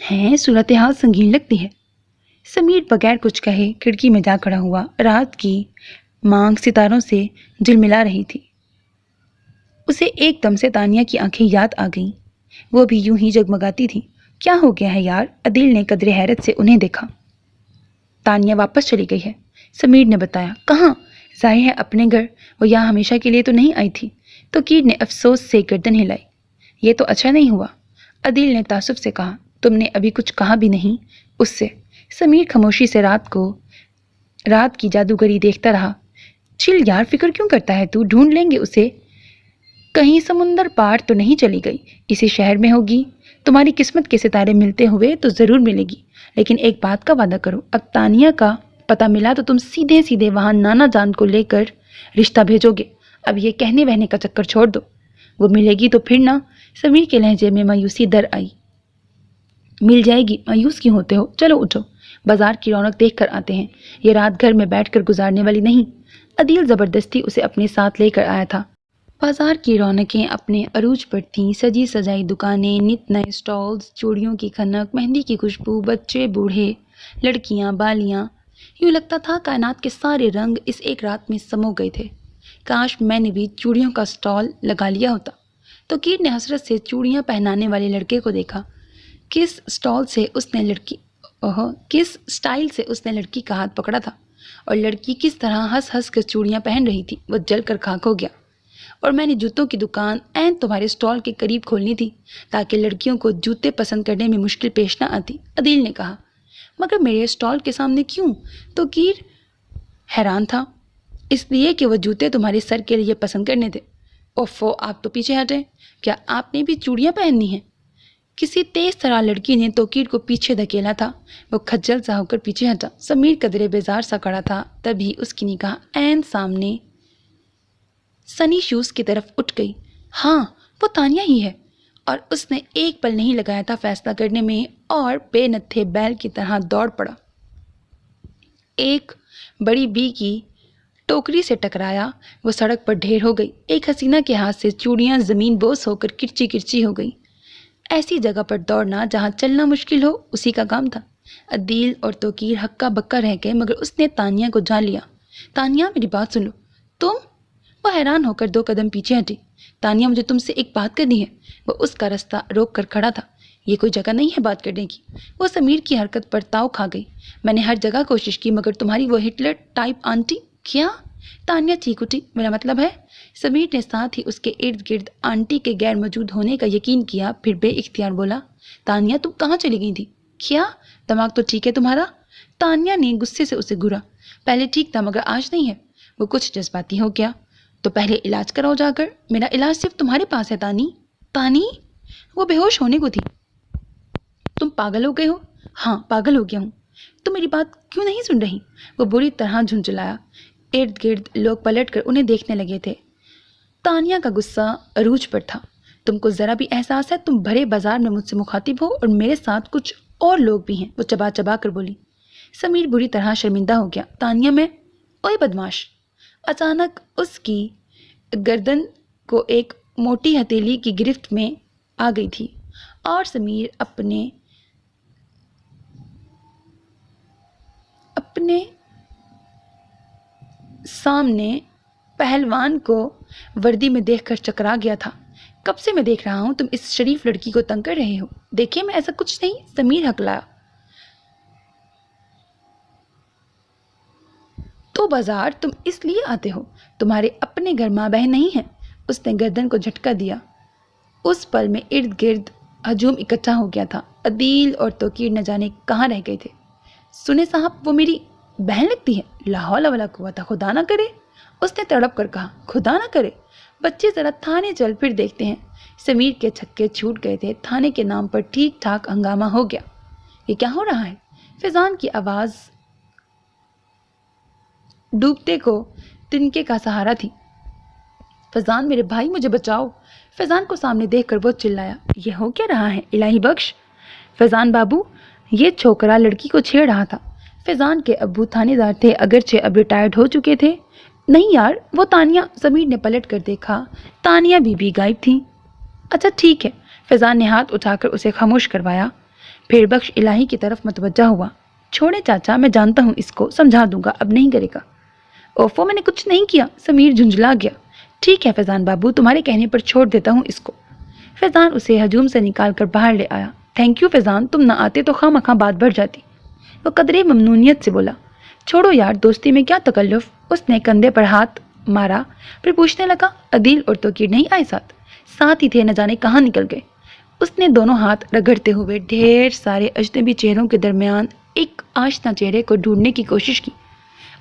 ہیں، صورتحال سنگین لگتی ہے۔ سمیر بغیر کچھ کہے کھڑکی میں جا کھڑا ہوا۔ رات کی مانگ ستاروں سے جلملا رہی تھی۔ اسے ایک دم سے تانیہ کی آنکھیں یاد آ گئیں، وہ بھی یوں ہی جگمگاتی تھیں۔ کیا ہو گیا ہے یار؟ عدیل نے قدرے حیرت سے انہیں دیکھا۔ تانیہ واپس چلی گئی ہے، سمیر نے بتایا۔ کہاں؟ ظاہر ہے اپنے گھر، وہ یہاں ہمیشہ کے لیے تو نہیں آئی تھی۔ توقیر نے افسوس سے گردن ہلائی۔ یہ تو اچھا نہیں ہوا، عدیل نے تعصب سے کہا۔ تم نے ابھی کچھ کہا بھی نہیں اس سے۔ سمیر خاموشی سے رات کی جادوگری دیکھتا رہا۔ چل یار، فکر کیوں کرتا ہے تو؟ ڈھونڈ لیں گے اسے، کہیں سمندر پار تو نہیں چلی گئی، اسی شہر میں ہوگی۔ تمہاری قسمت کے ستارے ملتے ہوئے تو ضرور ملے گی، لیکن ایک بات کا وعدہ کرو، اب تانیہ کا پتہ ملا تو تم سیدھے وہاں نانا جان کو لے کر رشتہ بھیجو گے۔ اب یہ کہنے بہنے کا چکر چھوڑ دو، وہ ملے گی تو پھر نہ۔ سمیر کے لہجے میں مایوسی در آئی۔ مل جائے گی، مایوس کیوں ہوتے ہو؟ چلو اٹھو، بازار کی رونق دیکھ کر آتے ہیں، یہ رات گھر میں بیٹھ کر گزارنے والی نہیں۔ عدیل زبردستی اسے اپنے ساتھ لے کر آیا تھا۔ بازار کی رونقیں اپنے عروج پر تھیں، سجی سجائی دکانیں، نت نئے سٹالز، چوڑیوں کی کھنک، مہندی کی خوشبو، بچے بوڑھے، لڑکیاں بالیاں، یوں لگتا تھا کائنات کے سارے رنگ اس ایک رات میں سمو گئے تھے۔ کاش میں نے بھی چوڑیوں کا سٹال لگا لیا ہوتا۔ توقیر نے حسرت سے چوڑیاں پہنانے والے لڑکے کو دیکھا۔ کس سٹائل سے اس نے لڑکی کا ہاتھ پکڑا تھا، اور لڑکی کس طرح ہنس ہنس کر چوڑیاں پہن رہی تھی، وہ جل کر خاک ہو گیا۔ اور میں نے جوتوں کی دکان عین تمہارے سٹال کے قریب کھولنی تھی تاکہ لڑکیوں کو جوتے پسند کرنے میں مشکل پیش نہ آتی، عدیل نے کہا۔ مگر میرے سٹال کے سامنے کیوں؟ توقیر حیران تھا۔ اس لیے کہ وہ جوتے تمہارے سر کے لیے پسند کرنے تھے۔ اوفو، آپ تو پیچھے ہٹیں، کیا آپ نے بھی چوڑیاں پہننی ہیں؟ کسی تیز ترا لڑکی نے توقیر کو پیچھے دھکیلا تھا، وہ کھجل سا ہو کر پیچھے ہٹا۔ سمیر قدرے بیزار سا کھڑا تھا، تبھی اس کی نگاہ عین سامنے سنی شوز کی طرف اٹھ گئی۔ ہاں، وہ تانیہ ہی ہے۔ اور اس نے ایک پل نہیں لگایا تھا فیصلہ کرنے میں، اور بے نتھے بیل کی طرح دوڑ پڑا۔ ایک بڑی بی کی ٹوکری سے ٹکرایا، وہ سڑک پر ڈھیر ہو گئی۔ ایک حسینہ کے ہاتھ سے چوڑیاں زمین بوس ہو کر کرچی کرچی ہو گئی۔ ایسی جگہ پر دوڑنا جہاں چلنا مشکل ہو، اسی کا کام تھا۔ عدیل اور توقیر ہکا بکا رہ گئے، مگر اس نے تانیہ کو جان لیا۔ تانیہ، میری بات سن لو۔ تم؟ وہ حیران ہو کر 2 قدم پیچھے ہٹی۔ تانیہ، مجھے تم سے ایک بات کرنی ہے۔ وہ اس کا رستہ روک کر کھڑا تھا۔ یہ کوئی جگہ نہیں ہے بات کرنے کی۔ وہ سمیر کی حرکت پر تاؤ کھا گئی۔ میں نے ہر جگہ کوشش کی، مگر تمہاری وہ ہٹلر ٹائپ آنٹی۔ کیا؟ تانیہ چیخ اٹھی۔ میرا مطلب ہے۔ سمیر نے ساتھ ہی اس کے ارد گرد آنٹی کے غیر موجود ہونے کا یقین کیا، پھر بے اختیار بولا، تانیہ تم کہاں چلی گئی تھی؟ کیا؟ دماغ تو ٹھیک ہے تمہارا؟ تانیہ نے غصے سے اسے گھورا۔ پہلے ٹھیک تھا مگر آج نہیں ہے۔ وہ کچھ جذباتی ہو گیا۔ تو پہلے علاج کراؤ جا کر۔ میرا علاج صرف تمہارے پاس ہے تانی۔ تانی؟ وہ بے ہوش ہونے کو تھی۔ تم پاگل ہو گئے ہو؟ ہاں، پاگل ہو گیا ہوں۔ تم میری بات کیوں نہیں سن رہی؟ وہ بری طرح جھنجھلایا۔ ارد گرد لوگ پلٹ کر انہیں دیکھنے لگے تھے۔ تانیہ کا غصہ عروج پر تھا۔ تم کو ذرا بھی احساس ہے تم بھرے بازار میں مجھ سے مخاطب ہو، اور میرے ساتھ کچھ اور لوگ بھی ہیں؟ وہ چبا چبا کر بولی۔ سمیر بری طرح شرمندہ ہو گیا۔ تانیہ، میں؟ اوئے بدماش! اچانک اس کی گردن کو ایک موٹی ہتھیلی کی گرفت میں آ گئی تھی، اور سمیر اپنے سامنے پہلوان کو وردی میں دیکھ کر چکرا گیا تھا۔ کب سے میں دیکھ رہا ہوں تم اس شریف لڑکی کو تنگ کر رہے ہو. دیکھیے میں ایسا کچھ نہیں. سمیر ہکلایا. تو بازار تم اس لیے آتے ہو؟ تمہارے اپنے گھر ماں بہن نہیں ہیں؟ اس نے گردن کو جھٹکا دیا. اس پل میں ارد گرد ہجوم اکٹھا ہو گیا تھا. عدیل اور توقیر نہ جانے کہاں رہ گئے تھے. سنے صاحب وہ میری بہن لگتی ہے. لا حول ولا قوت خدا نہ کرے. اس نے تڑپ کر کہا. خدا نہ کرے. بچے ذرا تھانے چل پھر دیکھتے ہیں. سمیر کے چھکے چھوٹ گئے تھے. تھانے کے نام پر ٹھیک ٹھاک ہنگامہ ہو گیا. یہ کیا ہو رہا ہے؟ فیضان کی آواز ڈوبتے کو تنکے کا سہارا تھی. فیضان میرے بھائی مجھے بچاؤ. فیضان کو سامنے دیکھ کر وہ چلایا. یہ ہو کیا رہا ہے؟ الہی بخش. فیضان بابو. یہ چھوکرا لڑکی کو چھیڑ رہا تھا. فیضان کے ابو تھانے دار تھے اگرچہ اب ریٹائرڈ ہو چکے تھے. نہیں یار وہ تانیہ. سمیر نے پلٹ کر دیکھا. تانیہ بی غائب تھی. اچھا ٹھیک ہے. فیضان نے ہاتھ اٹھا کر اسے خاموش کروایا. پھر بخش الہی کی طرف متوجہ ہوا. چھوڑے چاچا میں جانتا ہوں اس کو. سمجھا دوں گا اب نہیں کرے گا. اوفو میں نے کچھ نہیں کیا. سمیر جھنجھلا گیا. ٹھیک ہے فیضان بابو تمہارے کہنے پر چھوڑ دیتا ہوں اس کو. فیضان اسے ہجوم سے نکال کر باہر لے آیا. تھینک یو فیضان تم نہ آتے تو خواہ مخواہ بات بڑھ جاتی. وہ قدرے ممنونیت سے بولا. چھوڑو یار دوستی میں کیا تکلف. اس نے کندھے پر ہاتھ مارا. پھر پوچھنے لگا عدیل اور توقیر نہیں آئے ساتھ؟ ساتھ ہی تھے نہ جانے کہاں نکل گئے. اس نے دونوں ہاتھ رگڑتے ہوئے ڈھیر سارے اجنبی چہروں کے درمیان ایک آشنا چہرے کو ڈھونڈنے کی کوشش کی.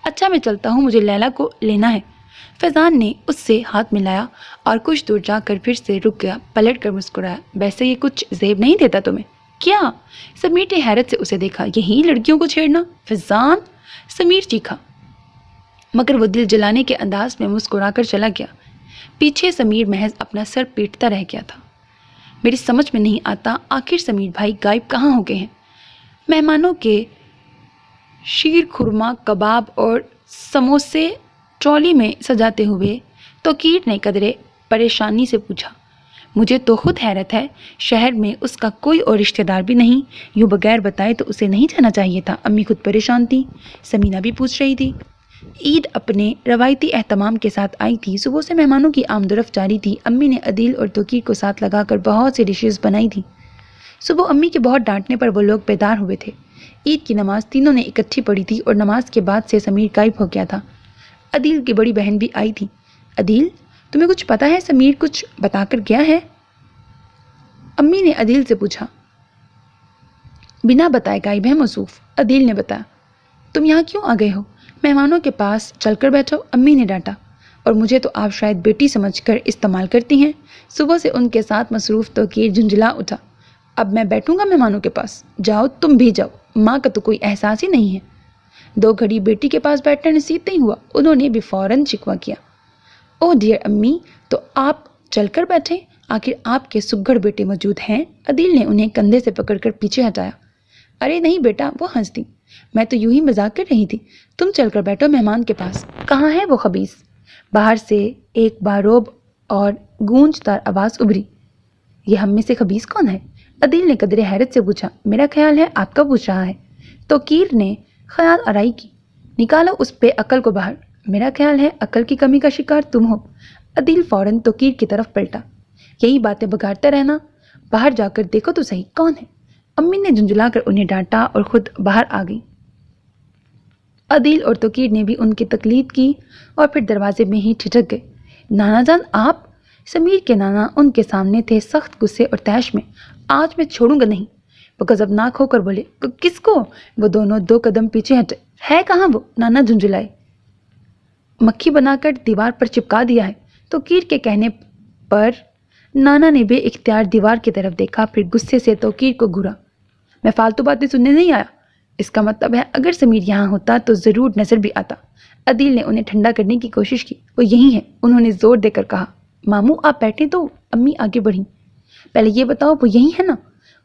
اچھا میں چلتا ہوں مجھے لیلا کو لینا ہے. فیضان نے اس سے ہاتھ ملایا اور کچھ دور جا کر پھر سے رک گیا. پلٹ کر مسکرایا. ویسے یہ کچھ زیب نہیں دیتا تمہیں؟ کیا؟ سمیر نے حیرت سے اسے دیکھا. یہی لڑکیوں کو چھیڑنا؟ فیضان. سمیر چیخا مگر وہ دل جلانے کے انداز میں مسکرا کر چلا گیا. پیچھے سمیر محض اپنا سر پیٹتا رہ گیا تھا. میری سمجھ میں نہیں آتا آخر سمیر بھائی غائب کہاں ہو گئے ہیں؟ مہمانوں کے شیر خورما کباب اور سموسے ٹرالی میں سجاتے ہوئے توقیر نے قدرے پریشانی سے پوچھا. مجھے تو خود حیرت ہے. شہر میں اس کا کوئی اور رشتہ دار بھی نہیں. یوں بغیر بتائے تو اسے نہیں جانا چاہیے تھا. امی خود پریشان تھی. سمینہ بھی پوچھ رہی تھی. عید اپنے روایتی اہتمام کے ساتھ آئی تھی. صبح سے مہمانوں کی آمد و رفت جاری تھی. امی نے عدیل اور توقیر کو ساتھ لگا کر بہت سی ڈشز بنائی تھی. صبح امی کے بہت ڈانٹنے پر وہ لوگ بیدار ہوئے تھے. عید کی نماز تینوں نے اکٹھی پڑھی تھی اور نماز کے بعد سے سمیر غائب ہو گیا تھا. عدیل کی بڑی بہن بھی آئی تھی. عدیل تمہیں کچھ پتا ہے سمیر کچھ بتا کر گیا ہے؟ امی نے عدیل سے پوچھا. بنا بتائے غائب ہے موصوف. عدیل نے بتایا. تم یہاں کیوں آ گئے ہو؟ مہمانوں کے پاس چل کر بیٹھو. امی نے ڈانٹا. اور مجھے تو آپ شاید بیٹی سمجھ کر استعمال کرتی ہیں. صبح سے ان کے ساتھ مصروف توقیر جھنجھلا اٹھا. اب میں بیٹھوں گا مہمانوں کے پاس؟ جاؤ تم بھی جاؤ. ماں کا تو کوئی احساس ہی نہیں ہے. 2 گھڑی بیٹی کے پاس بیٹھنا نصیب نہیں ہوا. انہوں نے بھی فوراً شکوہ کیا. اوہ ڈیئر امی تو آپ چل کر بیٹھیں. آخر آپ کے سگڑ بیٹے موجود ہیں. عدیل نے انہیں کندھے سے پکڑ کر پیچھے ہٹایا. ارے نہیں بیٹا. وہ ہنس دی. میں تو یوں ہی مذاق کر رہی تھی. تم چل کر بیٹھو مہمان کے پاس. کہاں ہے وہ خبیث؟ باہر سے ایک باروب اور گونجدار آواز ابھری. یہ ہم میں سے خبیث کون ہے؟ عدیل نے قدرے حیرت سے پوچھا. میرا خیال ہے آپ کا پوچھ رہا ہے. توقیر نے خیال آرائی کی. نکالو اس پہ عقل کو باہر. میرا خیال ہے عقل کی کمی کا شکار تم ہو. عدیل فوراً توقیر کی طرف پلٹا. یہی باتیں بگاڑتا رہنا. باہر جا کر دیکھو تو صحیح کون ہے. امی نے جھنجھلا کر انہیں ڈانٹا اور خود باہر آ گئی. عدیل اور توقیر نے بھی ان کی تقلید کی اور پھر دروازے میں ہی ٹھٹک گئے. نانا جان آپ؟ سمیر کے نانا ان کے سامنے تھے سخت غصے اور تیش میں. آج میں چھوڑوں گا نہیں. وہ غضبناک ہو کر بولے. کس کو؟ وہ دونوں 2 قدم پیچھے ہٹے. ہے کہاں وہ؟ نانا جھنجھلائے. مکھی بنا کر دیوار پر چپکا دیا ہے. توقیر کے کہنے پر نانا نے بے اختیار دیوار کی طرف دیکھا. پھر غصے سے توقیر کو گھورا. میں فالتو باتیں سننے نہیں آیا. اس کا مطلب ہے اگر سمیر یہاں ہوتا تو ضرور نظر بھی آتا. عدیل نے انہیں ٹھنڈا کرنے کی کوشش کی. وہ یہی ہے. انہوں نے زور دے کر کہا. ماموں آپ بیٹھیں تو. امی آگے بڑھیں. پہلے یہ بتاؤ وہ یہی ہے نا؟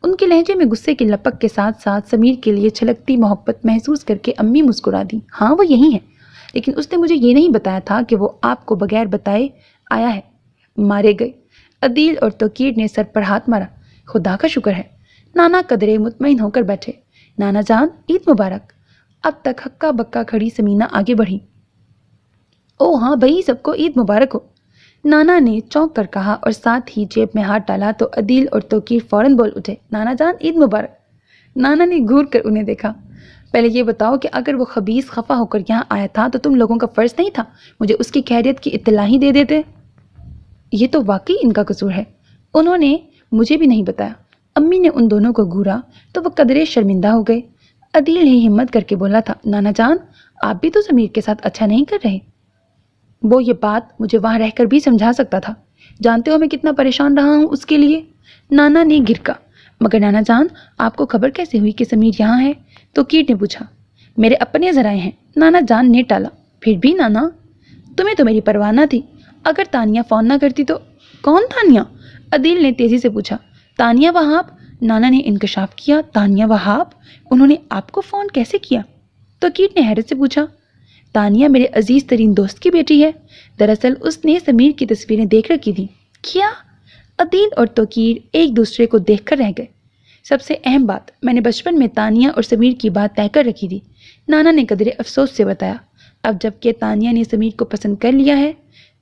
ان کے لہجے میں غصے کی لپک کے ساتھ ساتھ سمیر کے لیے چھلکتی محبت محسوس کر کے امی مسکرا دی. ہاں وہ یہی ہے. لیکن اس نے مجھے یہ نہیں بتایا تھا کہ وہ آپ کو بغیر بتائے آیا ہے. مارے گئے. عدیل اور توقیر نے سر پر ہاتھ مارا. خدا کا شکر ہے. نانا قدرے مطمئن ہو کر بیٹھے. نانا جان عید مبارک. اب تک ہکا بکا کھڑی سمینہ آگے بڑھی. او ہاں بھائی سب کو عید مبارک ہو. نانا نے چونک کر کہا اور ساتھ ہی جیب میں ہاتھ ڈالا تو عدیل اور توقیر فوراً بول اٹھے، نانا جان عید مبارک۔ نانا نے گھور کر انہیں دیکھا۔ پہلے یہ بتاؤ کہ اگر وہ خبیث خفا ہو کر یہاں آیا تھا تو تم لوگوں کا فرض نہیں تھا مجھے اس کی خیریت کی اطلاع ہی دے دیتے؟ یہ تو واقعی ان کا قصور ہے، انہوں نے مجھے بھی نہیں بتایا۔ امی نے ان دونوں کو گھورا تو وہ قدرے شرمندہ ہو گئے۔ عدیل ہی ہمت کر کے بولا تھا، نانا جان آپ بھی تو ضمیر کے ساتھ اچھا نہیں کر رہے۔ وہ یہ بات مجھے وہاں رہ کر بھی سمجھا سکتا تھا، جانتے ہو میں کتنا پریشان رہا ہوں اس کے لیے۔ نانا نے گھرکا، مگر نانا جان آپ کو خبر کیسے ہوئی کہ سمیر یہاں ہے؟ تو کیٹ نے پوچھا۔ میرے اپنے ذرائع ہیں، نانا جان نے ٹالا۔ پھر بھی نانا تمہیں تو میری پرواہ نہ تھی، اگر تانیہ فون نہ کرتی تو۔ کون تانیہ؟ عدیل نے تیزی سے پوچھا۔ تانیہ وہاب، نانا نے انکشاف کیا۔ تانیہ وہاب؟ انہوں نے آپ کو فون کیسے کیا؟ تو کیٹ نے حیرت سے پوچھا۔ تانیہ میرے عزیز ترین دوست کی بیٹی ہے، دراصل اس نے سمیر کی تصویریں دیکھ رکھی تھیں۔ کیا؟ عدیل اور توقیر ایک دوسرے کو دیکھ کر رہ گئے۔ سب سے اہم بات، میں نے بچپن میں تانیہ اور سمیر کی بات طے کر رکھی تھی، نانا نے قدرے افسوس سے بتایا۔ اب جب کہ تانیہ نے سمیر کو پسند کر لیا ہے،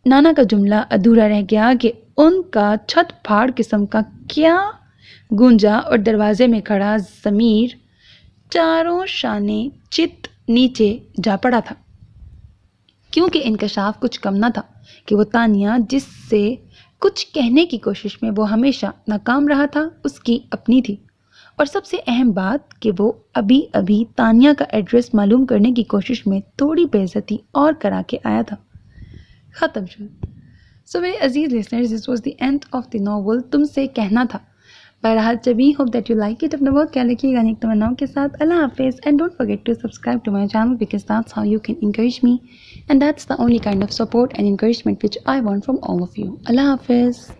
نانا کا جملہ ادھورا رہ گیا کہ ان کا چھت پھاڑ قسم کا کیا گونجا اور دروازے میں کھڑا سمیر چاروں شانے چت نیچے جا پڑا تھا، کیونکہ انکشاف کچھ کم نہ تھا کہ وہ تانیہ جس سے کچھ کہنے کی کوشش میں وہ ہمیشہ ناکام رہا تھا اس کی اپنی تھی، اور سب سے اہم بات کہ وہ ابھی ابھی تانیہ کا ایڈریس معلوم کرنے کی کوشش میں تھوڑی بے عزتی اور کرا کے آیا تھا۔ ختم شد۔ سو میرے عزیز listeners, this was the end of the novel تم سے کہنا تھا۔ بہرحال چبی hope that you like it, اپنا بہت خیال رکھیے گا نیک تمناؤں کے ساتھ۔ اللہ حافظ and don't forget to subscribe to my channel because that's how you can encourage me and that's the only kind of support and encouragement which I want from all of you. اللہ حافظ۔